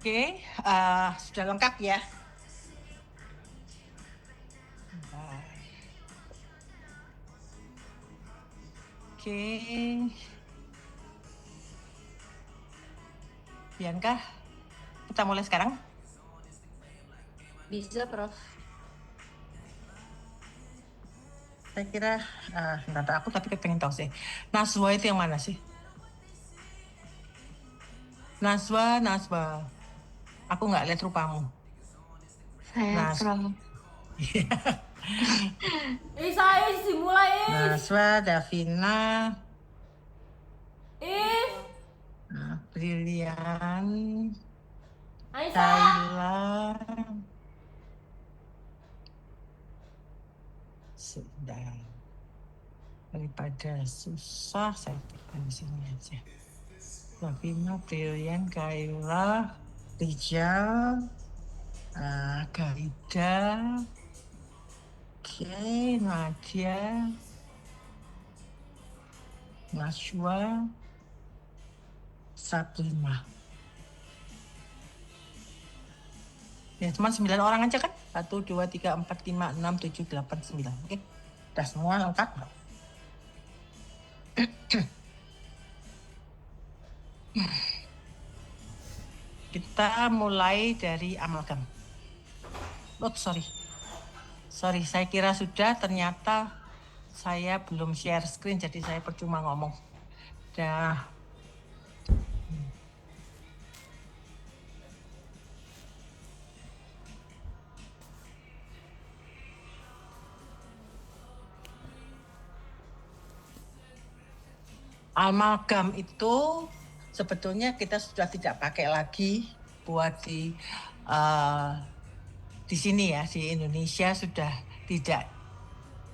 Oke, sudah lengkap ya. Oke, Bianca, kita mulai sekarang. Bisa, Prof. Saya kira, nggak aku tapi pengen tahu sih. Naswa itu yang mana sih? Naswa. Aku nggak lihat rupamu. Saya, Nas, Prof. Saya dimulai. Naswa, Davina, Is. Brilian, Aisyah. Kayla, sudah. Daripada susah, saya tekan di sini aja. Davina, Brilian, Kayla, Rijal, Gaida, Nadia, Najwa, Sabrina. Ya, cuma 9 orang aja kan? 1, 2, 3, 4, 5, 6, 7, 8, 9. Oke, udah semua lengkap. Kita mulai dari amalgam. Oh, sorry, saya kira sudah, ternyata saya belum share screen, jadi saya percuma ngomong. Dah. Amalgam itu sebetulnya kita sudah tidak pakai lagi buat di sini ya, di Indonesia sudah tidak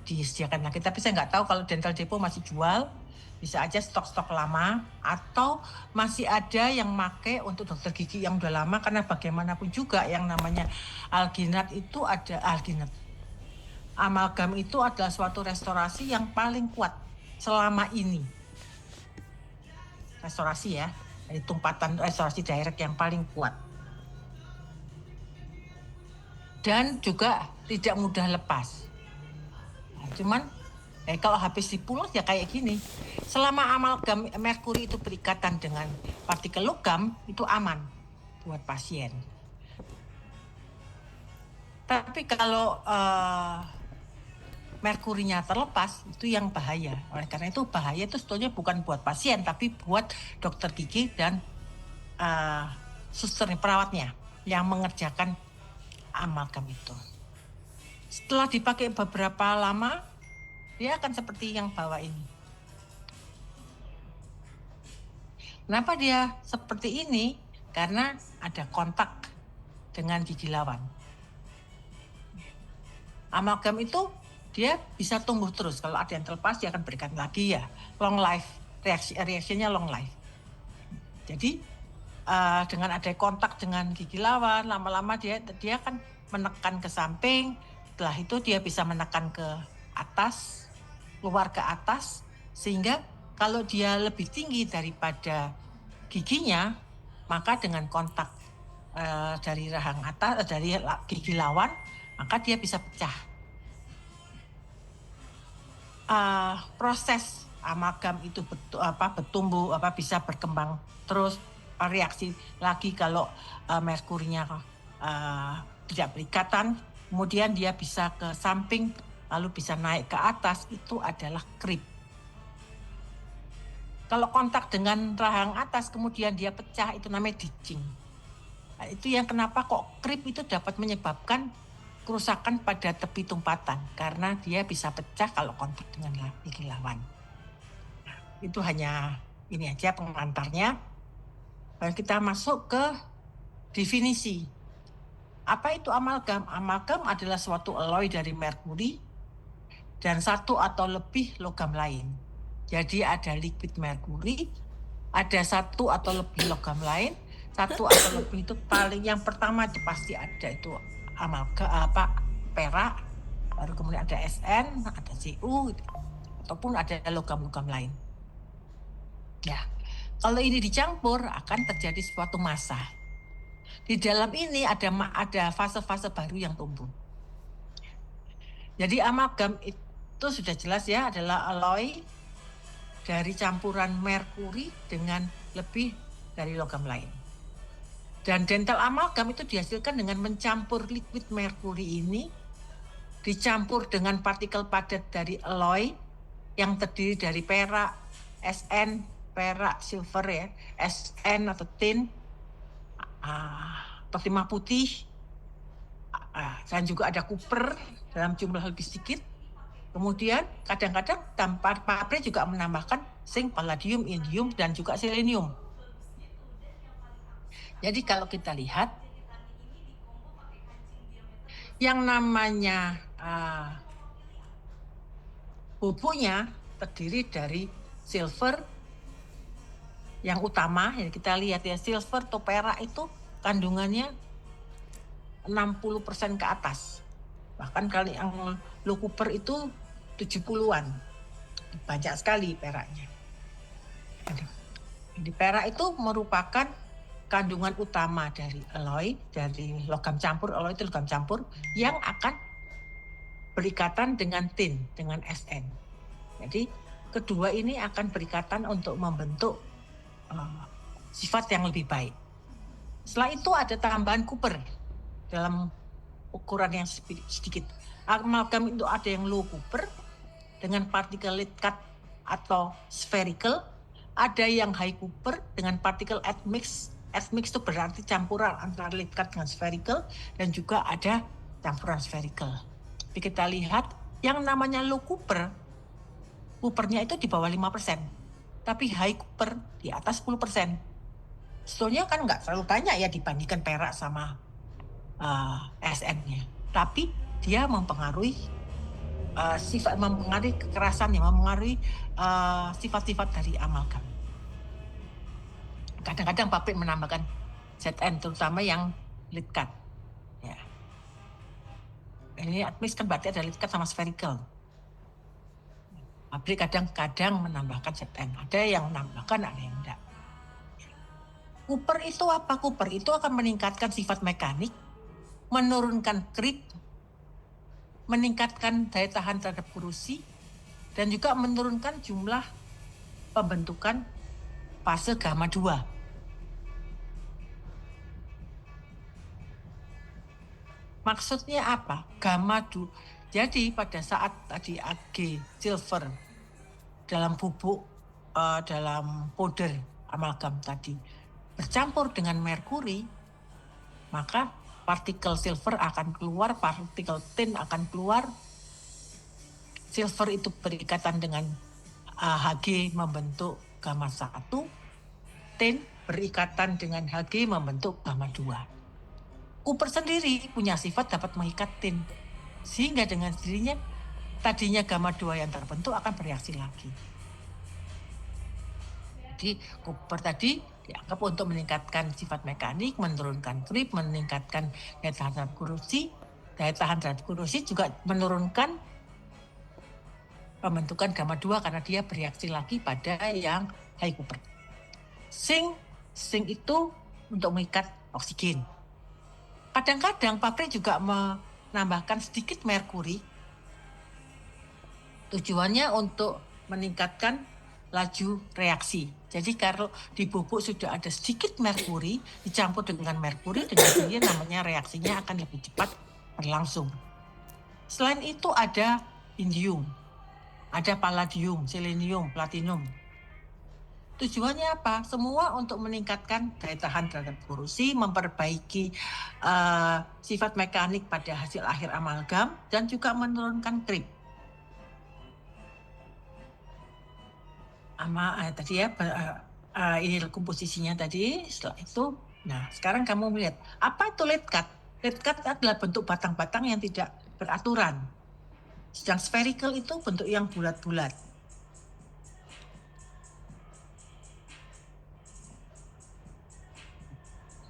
disediakan lagi. Tapi saya nggak tahu kalau Dental Depot masih jual, bisa aja stok-stok lama, atau masih ada yang make untuk dokter gigi yang udah lama, karena bagaimanapun juga yang namanya alginat itu ada alginat. Amalgam itu adalah suatu restorasi yang paling kuat selama ini. Restorasi ya, dari tumpatan restorasi direct yang paling kuat. Dan juga tidak mudah lepas. Nah, cuman kalau habis dipulos ya kayak gini. Selama amalgam merkuri itu berikatan dengan partikel logam, itu aman buat pasien. Tapi kalau merkurinya terlepas, itu yang bahaya. Oleh karena itu bahaya itu sebetulnya bukan buat pasien, tapi buat dokter gigi dan suster perawatnya yang mengerjakan amalgam itu. Setelah dipakai beberapa lama, dia akan seperti yang bawah ini. Kenapa dia seperti ini? Karena ada kontak dengan gigi lawan. Amalgam itu dia bisa tumbuh terus. Kalau ada yang terlepas, dia akan berikan lagi ya. Long life, reaksinya long life. Jadi dengan ada kontak dengan gigi lawan, lama-lama dia akan menekan ke samping. Setelah itu dia bisa menekan ke atas, keluar ke atas, sehingga kalau dia lebih tinggi daripada giginya, maka dengan kontak dari rahang atas, dari gigi lawan, maka dia bisa pecah. Proses amalgam itu bertumbuh, bisa berkembang terus, reaksi lagi kalau merkurinya tidak berikatan, kemudian dia bisa ke samping, lalu bisa naik ke atas, itu adalah krip. Kalau kontak dengan rahang atas kemudian dia pecah, itu namanya ditching. Nah, itu yang kenapa kok krip itu dapat menyebabkan kerusakan pada tepi tumpatan, karena dia bisa pecah kalau kontak dengan gigi lawan. Nah, itu hanya ini aja pengantarnya. Lalu kita masuk ke definisi. Apa itu amalgam? Amalgam adalah suatu alloy dari merkuri dan satu atau lebih logam lain. Jadi ada liquid merkuri, ada satu atau lebih logam lain. Satu atau lebih itu paling yang pertama itu pasti ada itu amalgam perak, baru kemudian ada SN, ada Cu, ataupun ada logam-logam lain. Ya, kalau ini dicampur akan terjadi suatu massa. Di dalam ini ada fase-fase baru yang tumbuh. Jadi amalgam itu sudah jelas ya, adalah alloy dari campuran merkuri dengan lebih dari logam lain. Dan dental amalgam itu dihasilkan dengan mencampur liquid merkuri ini dicampur dengan partikel padat dari alloy yang terdiri dari perak, Sn, perak, silver ya, Sn atau tin, atau timah putih, dan juga ada copper dalam jumlah lebih sedikit. Kemudian kadang-kadang pabrik juga menambahkan zinc, palladium, indium, dan juga selenium. Jadi kalau kita lihat, yang namanya bubuknya terdiri dari silver yang utama, ya kita lihat ya, silver atau perak itu kandungannya 60% ke atas. Bahkan kalau yang low copper itu 70-an. Banyak sekali peraknya. Jadi perak itu merupakan kandungan utama dari alloy, dari logam campur. Alloy itu logam campur yang akan berikatan dengan tin, dengan Sn. Jadi kedua ini akan berikatan untuk membentuk sifat yang lebih baik. Setelah itu ada tambahan copper dalam ukuran yang sedikit. Amalgam itu ada yang low copper dengan partikel lead cut atau spherical, ada yang high copper dengan partikel admix. Admix itu berarti campuran antara lead cut dengan spherical, dan juga ada campuran spherical. Jadi kita lihat yang namanya low copper, coppernya itu di bawah 5%, tapi high copper di atas 10%. Sebetulnya kan nggak terlalu banyak ya dibandingkan perak sama Sn-nya, tapi dia mempengaruhi mempengaruhi kekerasan, mempengaruhi sifat-sifat dari amalgam. Kadang-kadang pabrik menambahkan Zn, terutama yang lead cut. Ya. Ini admix kan berarti ada lead cut sama spherical. Pabrik kadang-kadang menambahkan Zn, ada yang menambahkan, ada yang enggak. Copper itu apa? Copper itu akan meningkatkan sifat mekanik, menurunkan creep, meningkatkan daya tahan terhadap korosi, dan juga menurunkan jumlah pembentukan fase gamma 2. Maksudnya apa? Gamma 2. Jadi pada saat tadi Ag silver dalam bubuk, dalam powder amalgam tadi bercampur dengan merkuri, maka partikel silver akan keluar, partikel tin akan keluar. Silver itu berikatan dengan Hg membentuk gamma 1, tin berikatan dengan Hg membentuk gamma 2. Copper sendiri punya sifat dapat mengikat tin, sehingga dengan sendirinya tadinya gamma 2 yang terbentuk akan bereaksi lagi. Jadi copper tadi dianggap untuk meningkatkan sifat mekanik, menurunkan creep, meningkatkan daya tahan terhadap korosi. Daya tahan terhadap korosi juga menurunkan pembentukan gamma 2 karena dia bereaksi lagi pada yang high copper. Zinc itu untuk mengikat oksigen. Kadang-kadang pabrik juga menambahkan sedikit merkuri, tujuannya untuk meningkatkan laju reaksi. Jadi kalau di bubuk sudah ada sedikit merkuri dicampur dengan merkuri, dengan dia namanya reaksinya akan lebih cepat berlangsung. Selain itu ada indium, ada palladium, selenium, platinum. Tujuannya apa? Semua untuk meningkatkan daya tahan terhadap korosi, memperbaiki sifat mekanik pada hasil akhir amalgam, dan juga menurunkan creep. Tadi ya, ini komposisinya tadi. Setelah itu, nah sekarang kamu melihat apa itu lead cut? Lead cut adalah bentuk batang-batang yang tidak beraturan. Sedang spherical itu bentuk yang bulat-bulat.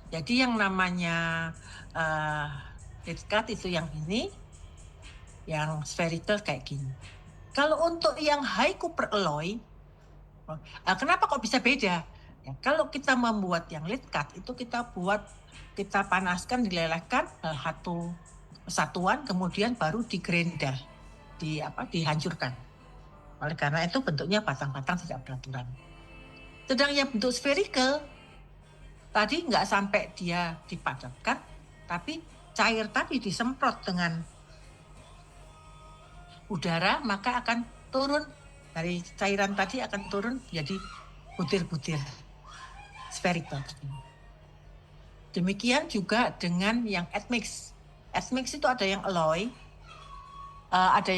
Jadi yang namanya lead cut itu yang ini, yang spherical kayak gini. Kalau untuk yang high copper alloy, kenapa kok bisa beda? Ya, kalau kita membuat yang lead cut itu kita panaskan, dilelehkan satu satuan, kemudian baru digerinda, dihancurkan. Oleh karena itu bentuknya batang-batang tidak beraturan. Sedang yang bentuk spherical tadi nggak sampai dia dipadatkan, tapi cair tadi disemprot dengan udara, maka akan turun dari cairan tadi, akan turun jadi butir-butir spherical. Demikian juga dengan yang admix. Admix itu ada yang alloy, ada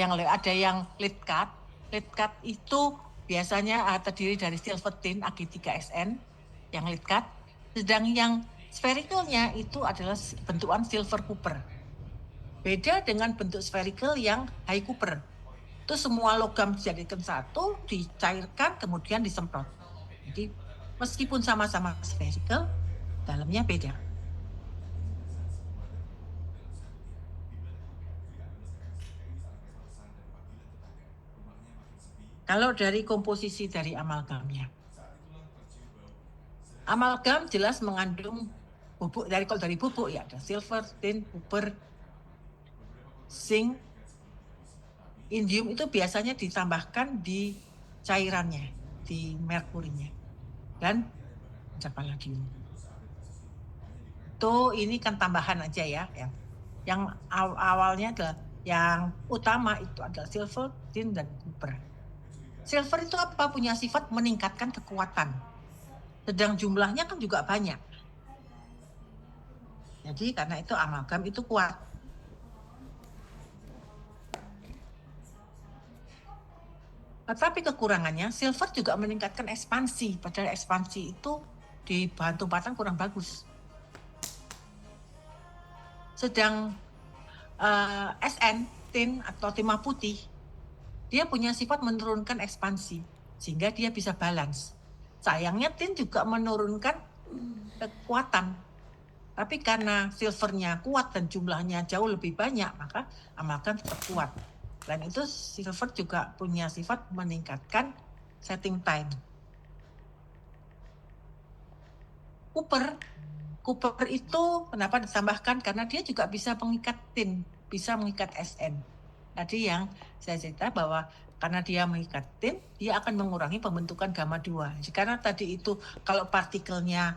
yang lead cut. Lead cut itu biasanya terdiri dari silver tin Ag3SN yang lead cut. Sedang yang sphericalnya itu adalah bentukan silver copper. Beda dengan bentuk spherical yang high copper. Itu semua logam dijadikan satu, dicairkan, kemudian disemprot. Jadi meskipun sama-sama spherical, dalamnya beda. Kalau dari komposisi dari amalgamnya. Amalgam jelas mengandung bubuk, kalau dari bubuk ya ada silver, tin, copper, zinc, indium itu biasanya ditambahkan di cairannya, di merkurinya, dan palladium. Itu ini kan tambahan aja ya. Yang awalnya adalah yang utama itu adalah silver, tin, dan copper. Silver itu apa? Punya sifat meningkatkan kekuatan. Sedang jumlahnya kan juga banyak. Jadi karena itu amalgam itu kuat. Tetapi kekurangannya, silver juga meningkatkan ekspansi. Padahal ekspansi itu di bahan tumpatan kurang bagus. Sedang SN, tin atau timah putih, dia punya sifat menurunkan ekspansi, sehingga dia bisa balance. Sayangnya tin juga menurunkan kekuatan. Tapi karena silvernya kuat dan jumlahnya jauh lebih banyak, maka amalgam tetap kuat. Dan itu silver juga punya sifat meningkatkan setting time. Copper itu kenapa ditambahkan? Karena dia juga bisa mengikat tin, bisa mengikat SN. Tadi yang saya cerita bahwa karena dia mengikat tin, dia akan mengurangi pembentukan gamma 2. Karena tadi itu kalau partikelnya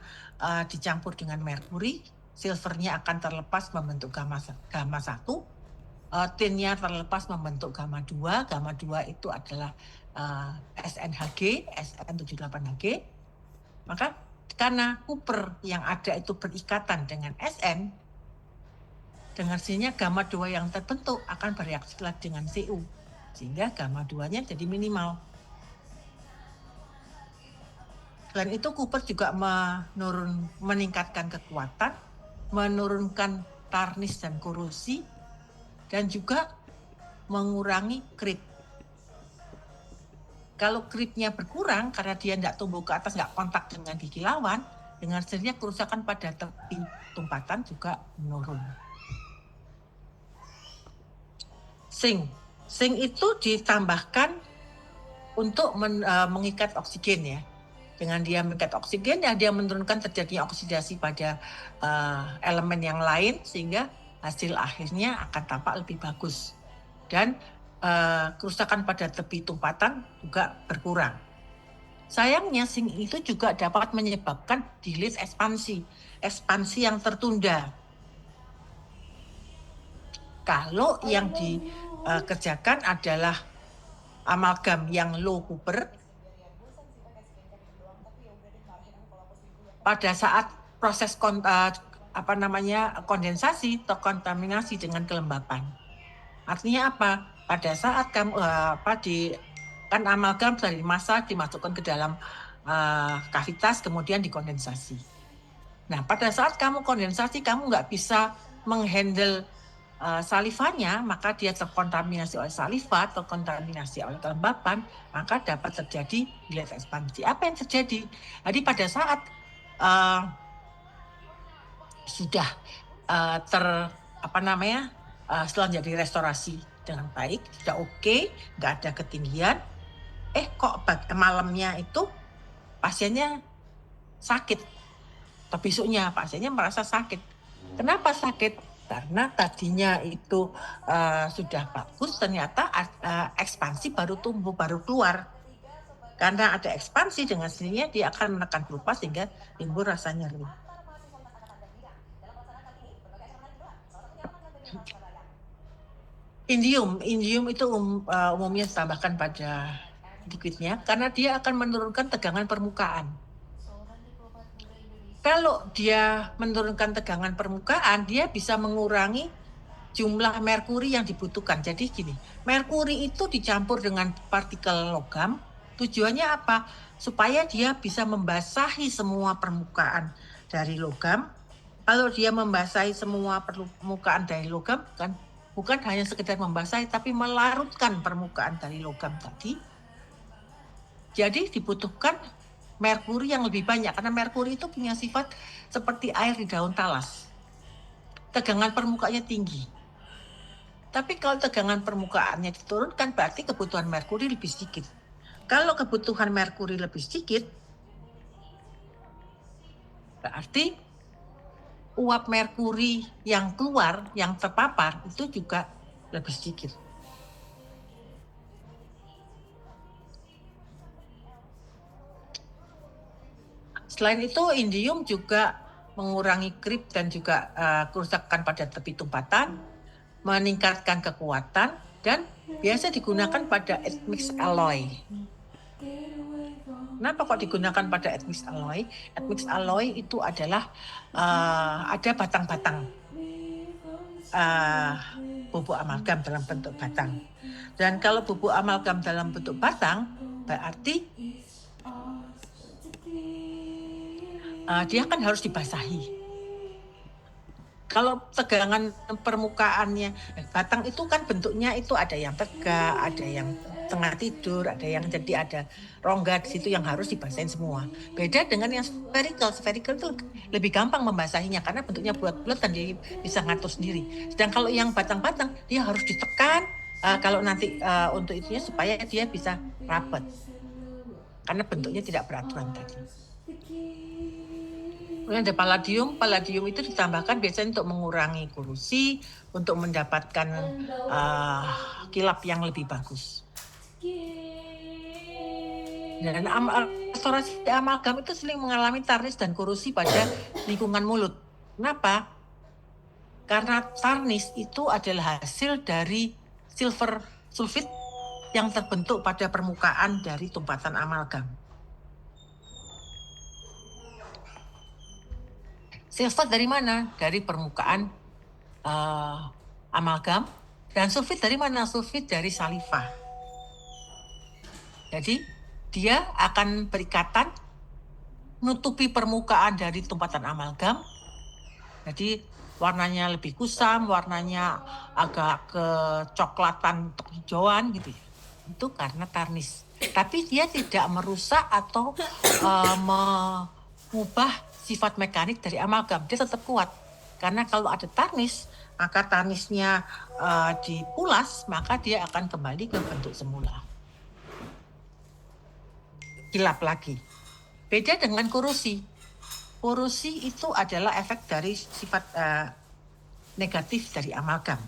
dicampur dengan merkuri, silvernya akan terlepas membentuk gamma 1, tinnya terlepas membentuk gamma 2. Gamma 2 itu adalah SNHG, SN78Hg. Maka karena copper yang ada itu berikatan dengan SN, dengan sininya gamma 2 yang terbentuk akan bereaksi dengan Cu, sehingga gamma 2-nya jadi minimal. Selain itu copper juga meningkatkan kekuatan, menurunkan tarnis dan korosi, dan juga mengurangi creep. Kalau creepnya berkurang karena dia tidak tumbuh ke atas, nggak kontak dengan gigi lawan, dengan sendirinya kerusakan pada tepi tumpatan juga menurun. Zinc itu ditambahkan untuk mengikat oksigen ya. Dengan dia mengikat oksigen ya, dia menurunkan terjadinya oksidasi pada elemen yang lain, sehingga hasil akhirnya akan tampak lebih bagus. Dan kerusakan pada tepi tumpatan juga berkurang. Sayangnya zinc itu juga dapat menyebabkan delayed ekspansi yang tertunda. Kalau yang dikerjakan adalah amalgam yang low copper, pada saat proses kondensasi atau kontaminasi dengan kelembapan. Artinya apa? Pada saat kamu kan amalgam dari massa dimasukkan ke dalam kavitas, kemudian dikondensasi. Nah, pada saat kamu kondensasi, kamu nggak bisa menghandle salivanya, maka dia terkontaminasi oleh saliva atau kontaminasi oleh kelembapan, maka dapat terjadi delayed ekspansi. Apa yang terjadi? Jadi pada saat sudah setelah jadi restorasi dengan baik, sudah oke, nggak ada ketinggian, kok malamnya itu pasiennya sakit. Atau besoknya pasiennya merasa sakit. Kenapa sakit? Karena tadinya itu sudah bagus, ternyata ekspansi baru tumbuh, baru keluar. Karena ada ekspansi dengan sendirinya dia akan menekan pelupa sehingga timbul rasa nyeri. Indium itu umumnya ditambahkan pada liquidnya karena dia akan menurunkan tegangan permukaan. Kalau dia menurunkan tegangan permukaan, dia bisa mengurangi jumlah merkuri yang dibutuhkan. Jadi gini, merkuri itu dicampur dengan partikel logam. Tujuannya apa? Supaya dia bisa membasahi semua permukaan dari logam. Kalau dia membasahi semua permukaan dari logam, kan bukan hanya sekedar membasahi, tapi melarutkan permukaan dari logam tadi. Jadi dibutuhkan merkuri yang lebih banyak, karena merkuri itu punya sifat seperti air di daun talas. Tegangan permukaannya tinggi. Tapi kalau tegangan permukaannya diturunkan, berarti kebutuhan merkuri lebih sedikit. Kalau kebutuhan merkuri lebih sedikit, berarti uap merkuri yang keluar, yang terpapar, itu juga lebih sedikit. Selain itu, indium juga mengurangi creep dan juga kerusakan pada tepi tumpatan, meningkatkan kekuatan, dan biasa digunakan pada admixed alloy. Kenapa kok digunakan pada admixed alloy? Admixed alloy itu adalah ada batang-batang bubuk amalgam dalam bentuk batang. Dan kalau bubuk amalgam dalam bentuk batang, berarti dia kan harus dibasahi. Kalau tegangan permukaannya, batang itu kan bentuknya itu ada yang tegak, ada yang tengah tidur, ada yang jadi ada rongga di situ yang harus dibasahin semua. Beda dengan yang spherical. Spherical itu lebih gampang membasahinya karena bentuknya bulat-bulat dan dia bisa ngatur sendiri. Sedang kalau yang batang-batang dia harus ditekan kalau nanti untuk itunya supaya dia bisa rapat. Karena bentuknya tidak beraturan tadi. Kemudian ada palladium itu ditambahkan biasanya untuk mengurangi korosi, untuk mendapatkan kilap yang lebih bagus. Dan restorasi amalgam itu sering mengalami tarnis dan korosi pada lingkungan mulut. Kenapa? Karena tarnis itu adalah hasil dari silver sulfit yang terbentuk pada permukaan dari tumpatan amalgam. Silver dari mana? Dari permukaan amalgam. Dan sulfit dari mana? Sulfit dari saliva. Jadi dia akan berikatan menutupi permukaan dari tumpatan amalgam. Jadi warnanya lebih kusam, warnanya agak kecoklatan, hijauan gitu ya. Itu karena tarnis. Tapi dia tidak merusak atau mengubah sifat mekanik dari amalgam, dia tetap kuat. Karena kalau ada tarnis, maka tarnisnya dipulas, maka dia akan kembali ke bentuk semula. Kilap lagi. Beda dengan korosi. Korosi itu adalah efek dari sifat negatif dari amalgam.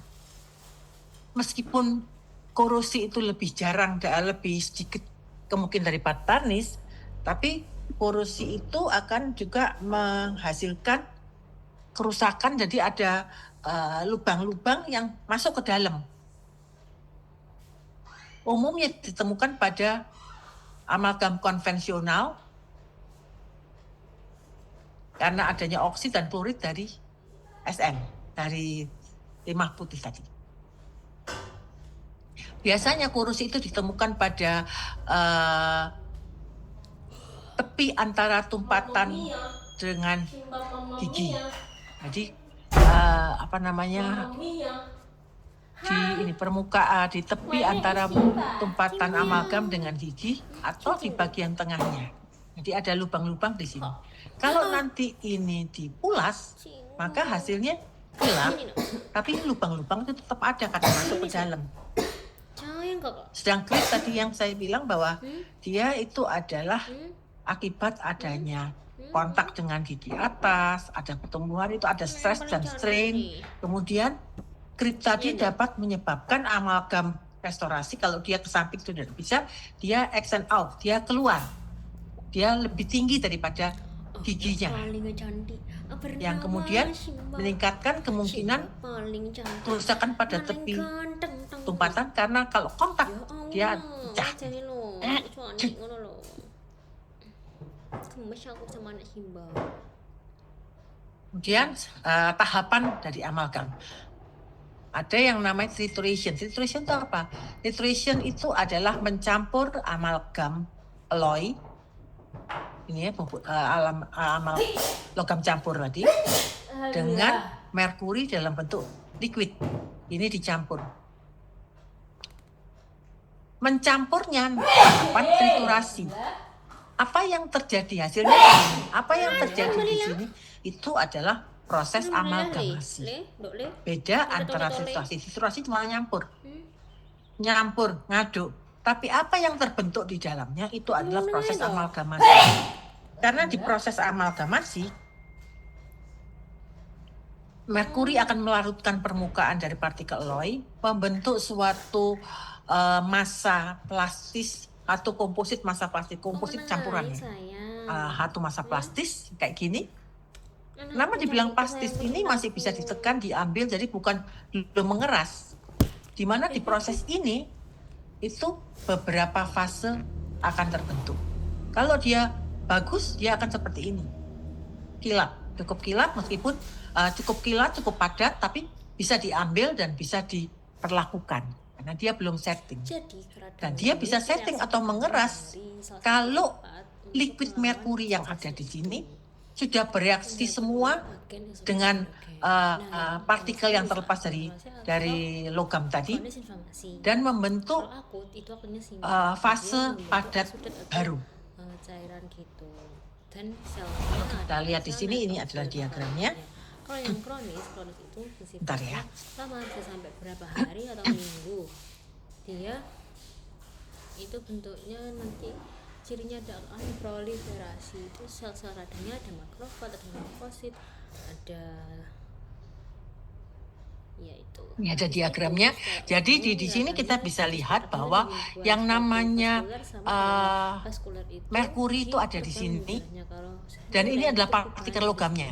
Meskipun korosi itu lebih jarang, lebih sedikit kemungkinan daripada tarnis, tapi korosi itu akan juga menghasilkan kerusakan, jadi ada lubang-lubang yang masuk ke dalam. Umumnya ditemukan pada amalgam konvensional karena adanya oksid dan klorid dari SN, dari timah putih tadi. Biasanya korosi itu ditemukan pada tepi antara tumpatan dengan gigi. Jadi di permukaan di tepi antara tumpatan amalgam dengan gigi atau di bagian tengahnya. Jadi ada lubang-lubang di sini. Kalau nanti ini dipulas, maka hasilnya gelap, tapi lubang-lubang itu tetap ada karena masuk ke dalam. Sedang klip tadi yang saya bilang bahwa dia itu adalah akibat adanya kontak dengan gigi atas, ada pertumbuhan itu, ada stress dan strain. Kemudian krip tadi dapat menyebabkan amalgam restorasi. Kalau dia ke samping itu tidak bisa, dia extend out, dia keluar, dia lebih tinggi daripada giginya, yang kemudian meningkatkan kemungkinan kerusakan pada tepi tumpatan, karena kalau kontak dia pecah. Kemudian tahapan dari amalgam. Ada yang namanya trituration. Trituration itu apa? Trituration itu adalah mencampur amalgam alloy, ini ya, logam campur tadi, dengan merkuri dalam bentuk liquid. Ini dicampur. Mencampurnya tahapan triturasi. Apa yang terjadi hasilnya ini? Apa yang terjadi di sini? Itu adalah proses amalgamasi. Beda antara triturasi. Triturasi cuma nyampur, ngaduk. Tapi apa yang terbentuk di dalamnya itu adalah proses amalgamasi. Karena di proses amalgamasi, merkuri akan melarutkan permukaan dari partikel alloy, membentuk suatu massa plastis atau komposit massa plastik, komposit campuran ya. Satu massa plastis kayak gini. Kenapa dibilang plastis? Ini masih bisa ditekan, diambil, jadi bukan belum mengeras. Di mana di proses ini itu beberapa fase akan terbentuk. Kalau dia bagus, dia akan seperti ini. Cukup kilat meskipun cukup kilat, cukup padat, tapi bisa diambil dan bisa diperlakukan karena dia belum setting. Dan dia bisa setting atau mengeras kalau liquid merkuri yang ada di sini sudah bereaksi semua dengan partikel yang terlepas dari logam tadi dan membentuk fase padat baru. Kita lihat di sini, ini adalah diagramnya. Kalau yang kronis itu Bentar ya. lama, bisa sampai berapa hari atau minggu. Dia itu bentuknya nanti cirinya ada proliferasi, itu sel-sel radangnya ada makrofag, ada limfosit, ada Ini ada diagramnya. Jadi di sini kita bisa lihat bahwa yang namanya merkuri itu ada di sini, dan ini adalah partikel logamnya.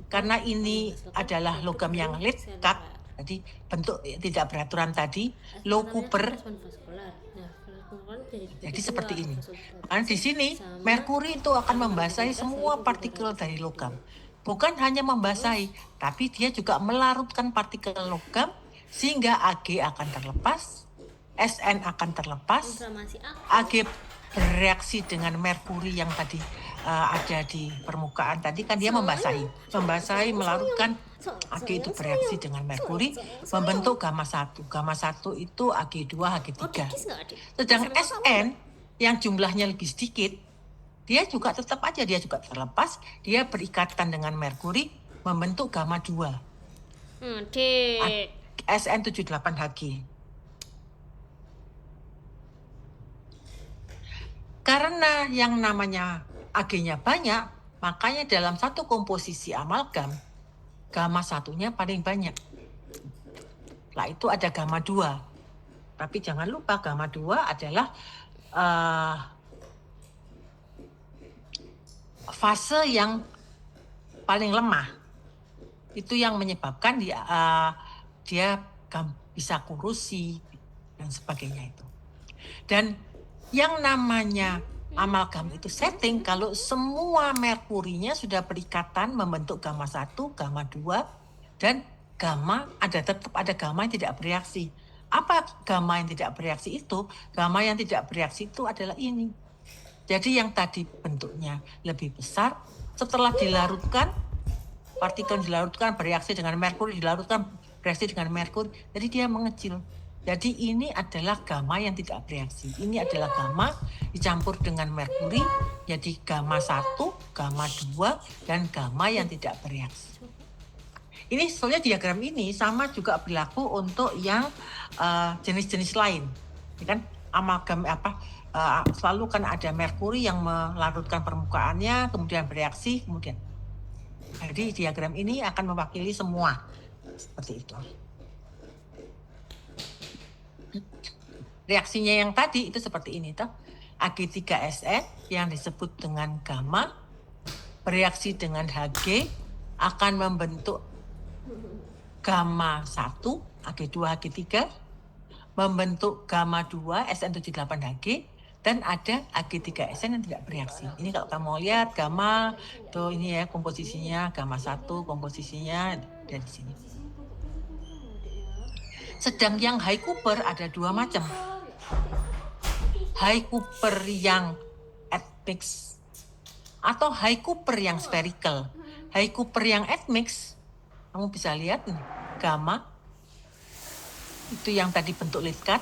Karena ini adalah logam yang lead cut, jadi bentuk tidak beraturan tadi, low Cooper. Jadi seperti ini. Karena di sini merkuri itu akan membasahi semua partikel dari logam. Bukan hanya membasahi, tapi dia juga melarutkan partikel logam sehingga Ag akan terlepas, Sn akan terlepas, Ag bereaksi dengan merkuri yang tadi ada di permukaan tadi, kan dia membasahi, melarutkan. Ag itu bereaksi dengan merkuri, membentuk gamma 1. Gamma 1 itu Ag2, Ag3. Sedangkan Sn yang jumlahnya lebih sedikit, dia juga tetap aja, dia juga terlepas, dia berikatan dengan merkuri, membentuk gamma 2. Sn78Hg. Karena yang namanya Ag-nya banyak, makanya dalam satu komposisi amalgam, gamma 1-nya paling banyak. Lah itu ada gamma 2. Tapi jangan lupa gamma 2 adalah fase yang paling lemah. Itu yang menyebabkan dia bisa korosi dan sebagainya itu. Dan yang namanya amalgam itu setting kalau semua merkurinya sudah berikatan membentuk gamma 1, gamma 2, dan gamma tetap ada gamma yang tidak bereaksi. Apa gamma yang tidak bereaksi itu? Gamma yang tidak bereaksi itu adalah ini. Jadi yang tadi bentuknya lebih besar, setelah dilarutkan, partikel dilarutkan bereaksi dengan merkuri, bereaksi dengan merkuri, jadi dia mengecil. Jadi ini adalah gamma yang tidak bereaksi. Ini adalah gamma dicampur dengan merkuri, jadi gamma 1, gamma 2, dan gamma yang tidak bereaksi. Ini soalnya diagram ini sama juga berlaku untuk yang jenis-jenis lain. Ini kan amalgam selalu kan ada merkuri yang melarutkan permukaannya, kemudian bereaksi, kemudian. Jadi diagram ini akan mewakili semua seperti itu. Reaksinya yang tadi itu seperti ini toh. Ag3SN yang disebut dengan gamma bereaksi dengan Hg akan membentuk gamma 1 Ag2 Ag3 membentuk gamma 2 SN78Hg dan ada Ag3SN yang tidak bereaksi. Ini kalau kamu lihat gamma tuh ini ya komposisinya gamma 1 komposisinya dari sini. Sedang yang high Cooper ada dua macam. High Cooper yang admix atau high Cooper yang spherical. High Cooper yang admix, kamu bisa lihat nih, gamma itu yang tadi bentuk litkat,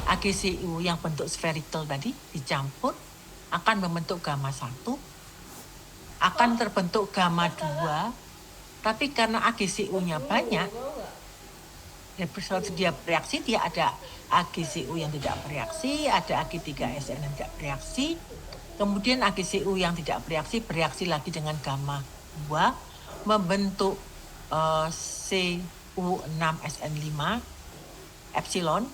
AgCu yang bentuk spherical tadi dicampur akan membentuk gamma 1, akan terbentuk gamma 2, tapi karena AgCu-nya banyak, dia bereaksi, dia ada AgCu yang tidak bereaksi, ada Ag3SN yang tidak bereaksi, kemudian AgCu yang tidak bereaksi lagi dengan gamma 2, membentuk Cu6SN5, epsilon,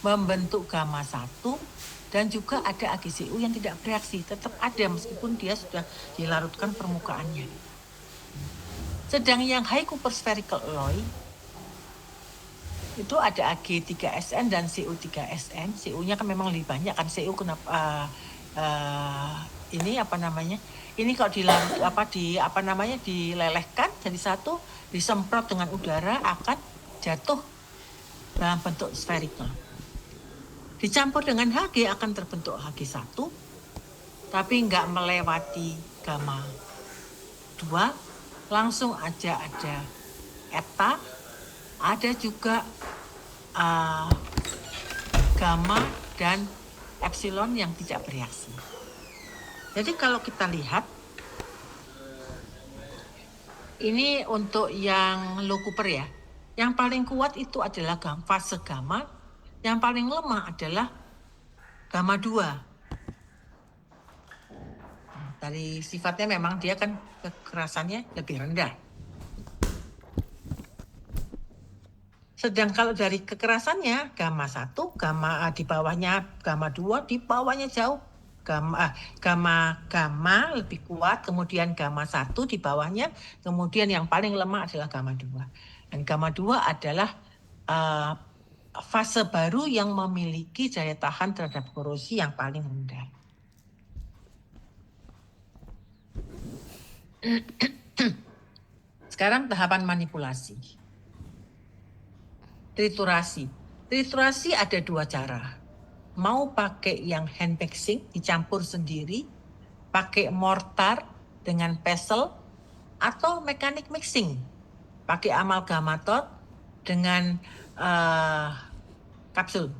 membentuk gamma 1, dan juga ada AgCu yang tidak bereaksi, tetap ada meskipun dia sudah dilarutkan permukaannya. Sedang yang high Cooper spherical alloy, itu ada Ag3SN dan Cu3SN. Cu-nya kan memang lebih banyak kan. Cu kenapa ini apa namanya? Ini kalau dilelehkan jadi satu, disemprot dengan udara akan jatuh dalam bentuk spherical. Dicampur dengan Hg akan terbentuk Hg1, tapi nggak melewati gamma 2, langsung aja ada eta, ada juga gamma dan epsilon yang tidak bereaksi. Jadi kalau kita lihat, ini untuk yang low Cooper ya, yang paling kuat itu adalah fase gamma, yang paling lemah adalah gamma 2. Dari sifatnya memang dia kan kekerasannya lebih rendah. Sedang kalau dari kekerasannya gamma 1, gamma di bawahnya gamma 2, di bawahnya jauh gamma lebih kuat, kemudian gamma 1 di bawahnya, kemudian yang paling lemah adalah gamma 2. Dan gamma 2 adalah fase baru yang memiliki daya tahan terhadap korosi yang paling rendah. Sekarang tahapan manipulasi. Triturasi. Triturasi ada dua cara. Mau pakai yang hand mixing, dicampur sendiri, pakai mortar dengan pestle, atau mechanic mixing, pakai amalgamator dengan kapsul.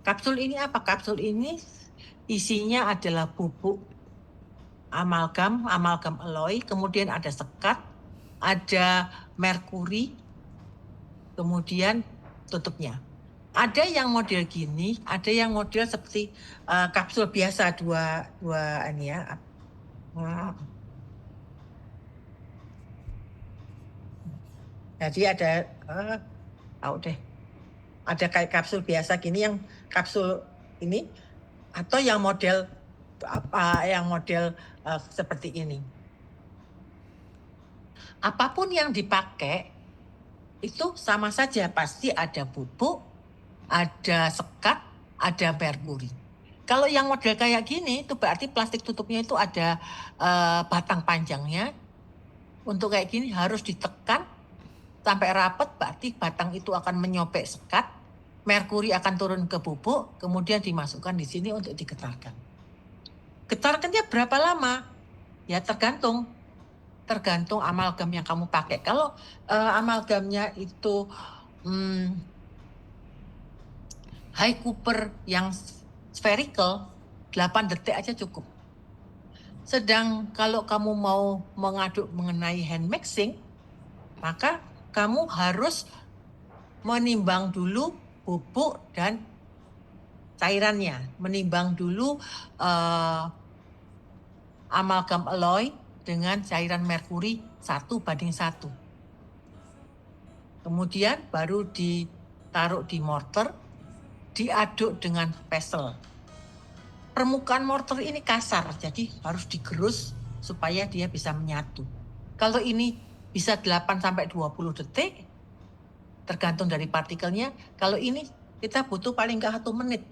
Kapsul ini apa? Kapsul ini isinya adalah bubuk amalgam alloy, kemudian ada sekat, ada merkuri, kemudian tutupnya. Ada yang model gini, ada yang model seperti kapsul biasa dua ini ya. Jadi ada tahu deh. Ada kayak kapsul biasa gini, yang kapsul ini, atau yang model seperti ini. Apapun yang dipakai itu sama saja, pasti ada bubuk, ada sekat, ada merkuri. Kalau yang model kayak gini, itu berarti plastik tutupnya itu ada batang panjangnya. Untuk kayak gini harus ditekan sampai rapat, berarti batang itu akan menyopek sekat, merkuri akan turun ke bubuk, kemudian dimasukkan di sini untuk digetarkan. Getarkannya berapa lama? Ya tergantung amalgam yang kamu pakai. Kalau amalgamnya itu high Cooper yang spherical, 8 detik aja cukup. Sedang kalau kamu mau mengaduk mengenai hand mixing, maka kamu harus menimbang dulu bubuk dan cairannya, menimbang dulu amalgam alloy dengan cairan merkuri 1:1. Kemudian baru ditaruh di mortar, diaduk dengan pestle. Permukaan mortar ini kasar, jadi harus digerus supaya dia bisa menyatu. Kalau ini bisa 8-20 detik, tergantung dari partikelnya. Kalau ini kita butuh paling nggak 1 menit.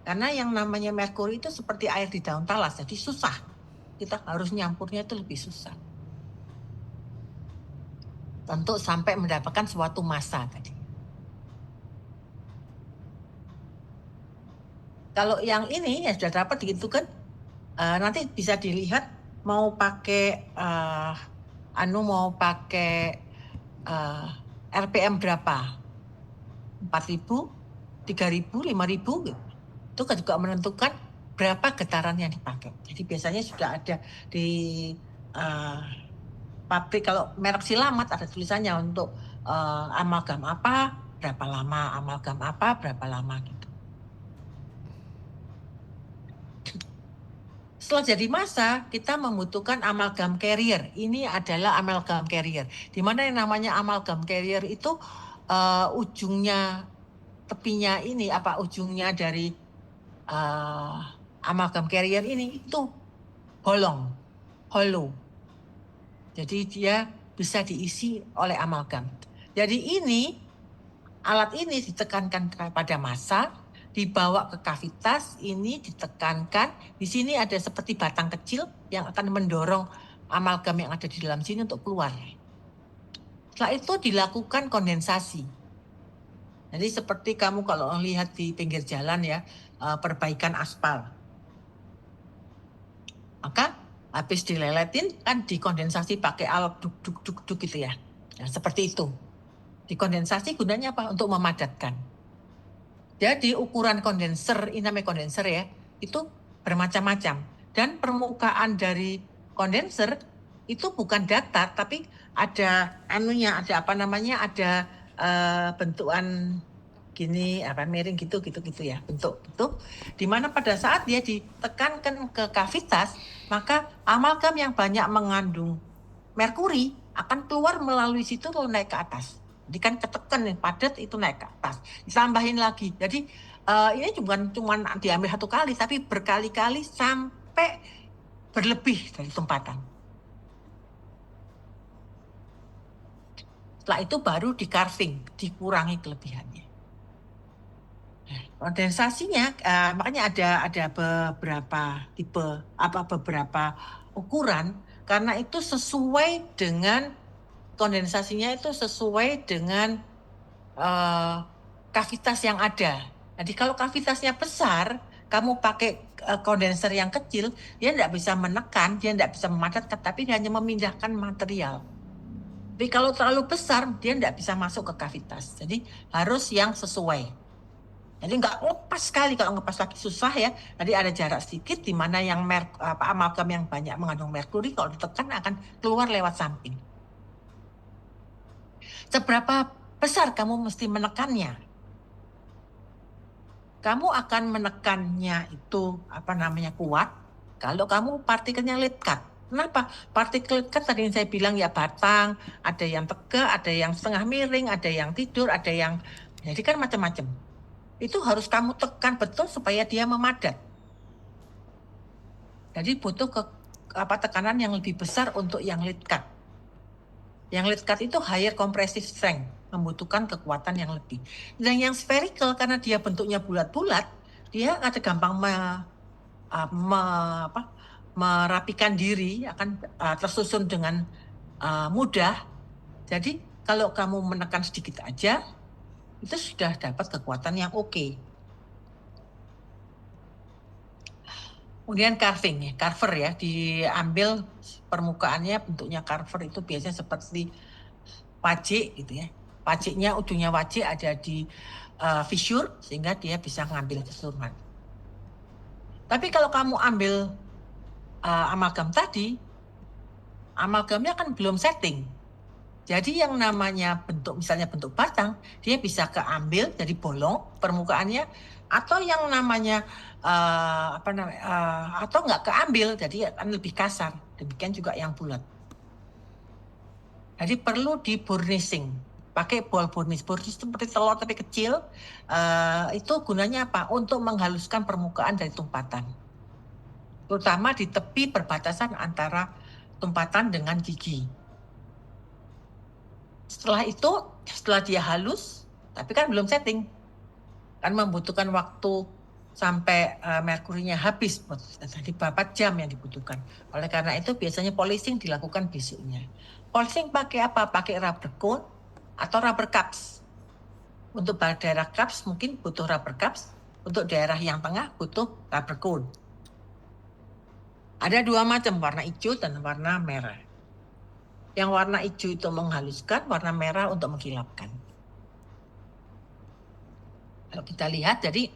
Karena yang namanya merkuri itu seperti air di daun talas, jadi susah. Kita harus nyampurnya itu lebih susah. Untuk sampai mendapatkan suatu massa tadi. Kalau yang ini ya sudah dapat gitu kan, nanti bisa dilihat mau pakai mau pakai RPM berapa, 4.000, 3.000, 5.000 gitu. Itu kan juga menentukan berapa getaran yang dipakai. Jadi biasanya sudah ada di pabrik, kalau merek Silamat ada tulisannya untuk amalgam apa berapa lama, amalgam apa berapa lama gitu. Setelah jadi massa, kita membutuhkan amalgam carrier. Ini adalah amalgam carrier. Di mana yang namanya amalgam carrier itu ujungnya, tepinya ini, ujungnya dari amalgam carrier ini itu bolong, hollow. Jadi dia bisa diisi oleh amalgam. Jadi alat ini ditekankan pada massa, dibawa ke kavitas, ini ditekankan. Di sini ada seperti batang kecil yang akan mendorong amalgam yang ada di dalam sini untuk keluar. Setelah itu dilakukan kondensasi. Jadi seperti kamu kalau lihat di pinggir jalan ya, perbaikan aspal. Maka habis dileletin kan dikondensasi pakai alat duk gitu ya. Nah, seperti itu. Dikondensasi gunanya apa? Untuk memadatkan. Jadi ukuran kondenser, ini namanya kondenser ya, itu bermacam-macam. Dan permukaan dari kondenser itu bukan datar, tapi ada ada bentukan gini, miring gitu ya, bentuk. Di mana pada saat dia ditekankan ke kavitas, maka amalgam yang banyak mengandung merkuri akan keluar melalui situ lalu naik ke atas. Jadi kan ketekan nih, padat itu naik ke atas, ditambahin lagi. Jadi ini bukan cuma diambil 1 kali, tapi berkali-kali sampai berlebih dari tumpatan. Setelah itu baru di carving, dikurangi kelebihannya. Kondensasinya makanya ada beberapa tipe, beberapa ukuran, karena itu sesuai dengan kondensasinya itu sesuai dengan kavitas yang ada. Jadi kalau kavitasnya besar, kamu pakai kondenser yang kecil, dia tidak bisa menekan, dia tidak bisa memadatkan, tapi dia hanya memindahkan material. Tapi kalau terlalu besar, dia tidak bisa masuk ke kavitas. Jadi harus yang sesuai. Jadi nggak ngepas sekali, kalau ngepas lagi susah ya. Jadi ada jarak sedikit di mana yang amalgam yang banyak mengandung merkuri kalau ditekan akan keluar lewat samping. Seberapa besar kamu mesti menekannya? Kamu akan menekannya itu kuat kalau kamu partikelnya lead cut. Kenapa? Partikel kan tadi yang saya bilang ya batang, ada yang tegak, ada yang setengah miring, ada yang tidur, ada yang jadi kan macam-macam. Itu harus kamu tekan betul supaya dia memadat. Jadi butuh tekanan yang lebih besar untuk yang lead cut. Yang lead cut itu higher compressive strength, membutuhkan kekuatan yang lebih. Dan yang spherical karena dia bentuknya bulat-bulat, dia ada gampang merapikan diri, akan tersusun dengan mudah. Jadi kalau kamu menekan sedikit aja, itu sudah dapat kekuatan yang oke. Kemudian carver ya, diambil permukaannya bentuknya carver itu biasanya seperti wajik gitu ya. Wajiknya, ujungnya wajik ada di fissure sehingga dia bisa ngambil keseluruhan. Tapi kalau kamu ambil amalgam tadi, amalgamnya kan belum setting. Jadi yang namanya bentuk, misalnya bentuk batang, dia bisa keambil jadi bolong permukaannya, atau yang namanya atau nggak keambil, jadi akan lebih kasar. Demikian juga yang bulat. Jadi perlu di burnishing, pakai ball burnish. Burnish itu seperti telur tapi kecil. Itu gunanya apa? Untuk menghaluskan permukaan dari tumpatan, terutama di tepi perbatasan antara tumpatan dengan gigi. Setelah dia halus, tapi kan belum setting, kan membutuhkan waktu sampai merkurinya habis, jadi berapa jam yang dibutuhkan. Oleh karena itu biasanya polishing dilakukan besoknya. Polishing pakai apa? Pakai rubber cone atau rubber cups. Untuk daerah cups mungkin butuh rubber cups, untuk daerah yang tengah butuh rubber cone. Ada 2 macam, warna hijau dan warna merah. Yang warna hijau itu menghaluskan, warna merah untuk mengkilapkan. Kalau kita lihat, jadi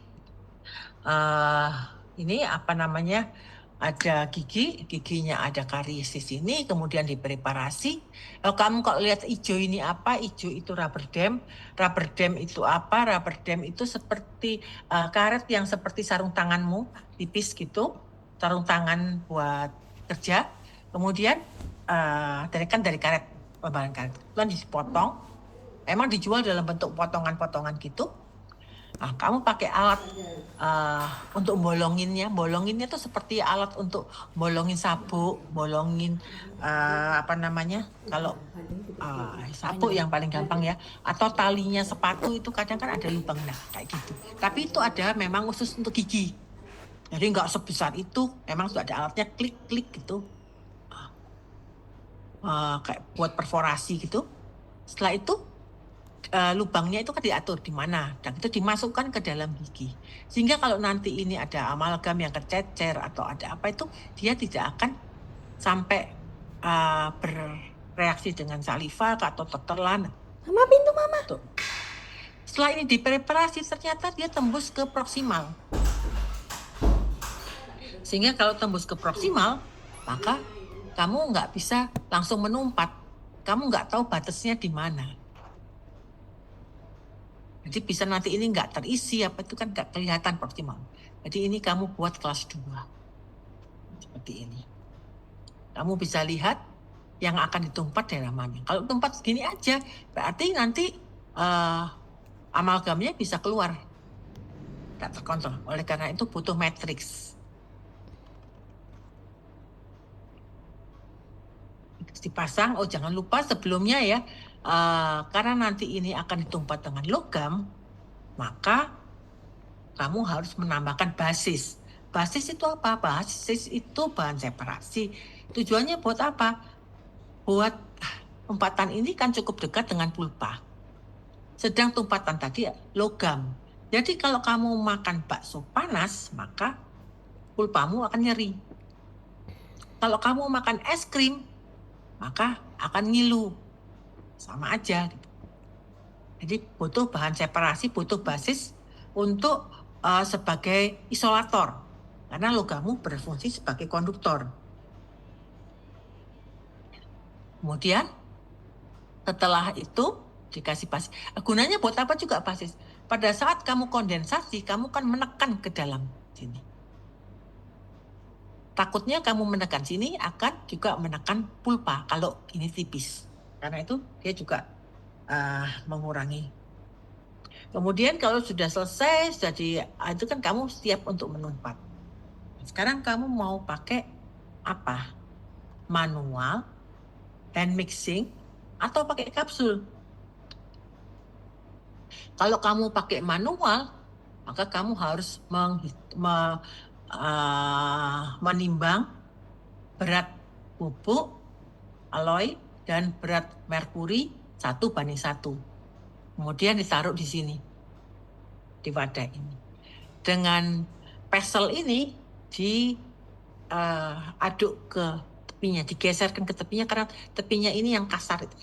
ini apa namanya, ada giginya ada karies di sini, kemudian dipreparasi. Kalau lihat hijau ini apa? Hijau itu rubber dam. Rubber dam itu apa? Rubber dam itu seperti karet yang seperti sarung tanganmu, tipis gitu, sarung tangan buat kerja. Kemudian dari karet, bahan karet, kemudian dipotong. Emang dijual dalam bentuk potongan-potongan gitu. Nah, kamu pakai alat untuk bolonginnya. Bolonginnya tuh seperti alat untuk bolongin sabuk, bolongin kalau sabuk yang paling gampang ya, atau talinya sepatu itu kadang kan ada lubang, nah kayak gitu. Tapi itu ada memang khusus untuk gigi. Jadi nggak sebesar itu, memang sudah ada alatnya, klik-klik gitu, kayak buat perforasi gitu. Setelah itu lubangnya itu kan diatur di mana, dan itu dimasukkan ke dalam gigi, sehingga kalau nanti ini ada amalgam yang kececer atau ada apa, itu dia tidak akan sampai bereaksi dengan saliva atau tertelan. Mama, pintu mama. Tuh. Setelah ini dipreparasi, ternyata dia tembus ke proksimal, sehingga kalau tembus ke proksimal, maka kamu nggak bisa langsung menumpat, kamu nggak tahu batasnya di mana. Jadi bisa nanti ini nggak terisi, apa itu kan nggak kelihatan proksimal. Jadi ini kamu buat kelas 2. Seperti ini. Kamu bisa lihat yang akan ditumpat daerah mana. Kalau tumpat segini aja, berarti nanti amalgamnya bisa keluar. Nggak terkontrol. Oleh karena itu butuh matriks. Dipasang, jangan lupa sebelumnya ya, karena nanti ini akan ditumpat dengan logam, maka kamu harus menambahkan basis. Basis itu apa? Basis itu bahan separasi. Tujuannya buat apa? Buat tumpatan ini kan cukup dekat dengan pulpa. Sedang tumpatan tadi logam. Jadi kalau kamu makan bakso panas, maka pulpamu akan nyeri. Kalau kamu makan es krim, maka akan ngilu. Sama aja gitu. Jadi butuh bahan separasi, butuh basis untuk sebagai isolator, karena logammu berfungsi sebagai konduktor. Kemudian setelah itu dikasih basis. Gunanya buat apa juga basis? Pada saat kamu kondensasi, kamu kan menekan ke dalam sini. Takutnya kamu menekan sini akan juga menekan pulpa kalau ini tipis. Karena itu dia juga mengurangi. Kemudian kalau sudah selesai, jadi itu kan kamu siap untuk menumpat. Sekarang kamu mau pakai apa? Manual, hand mixing, atau pakai kapsul? Kalau kamu pakai manual, maka kamu harus menimbang berat bubuk, alloy, dan berat merkuri 1:1. Kemudian ditaruh di sini, di wadah ini. Dengan pesel ini diaduk ke tepinya, digeserkan ke tepinya, karena tepinya ini yang kasar itu.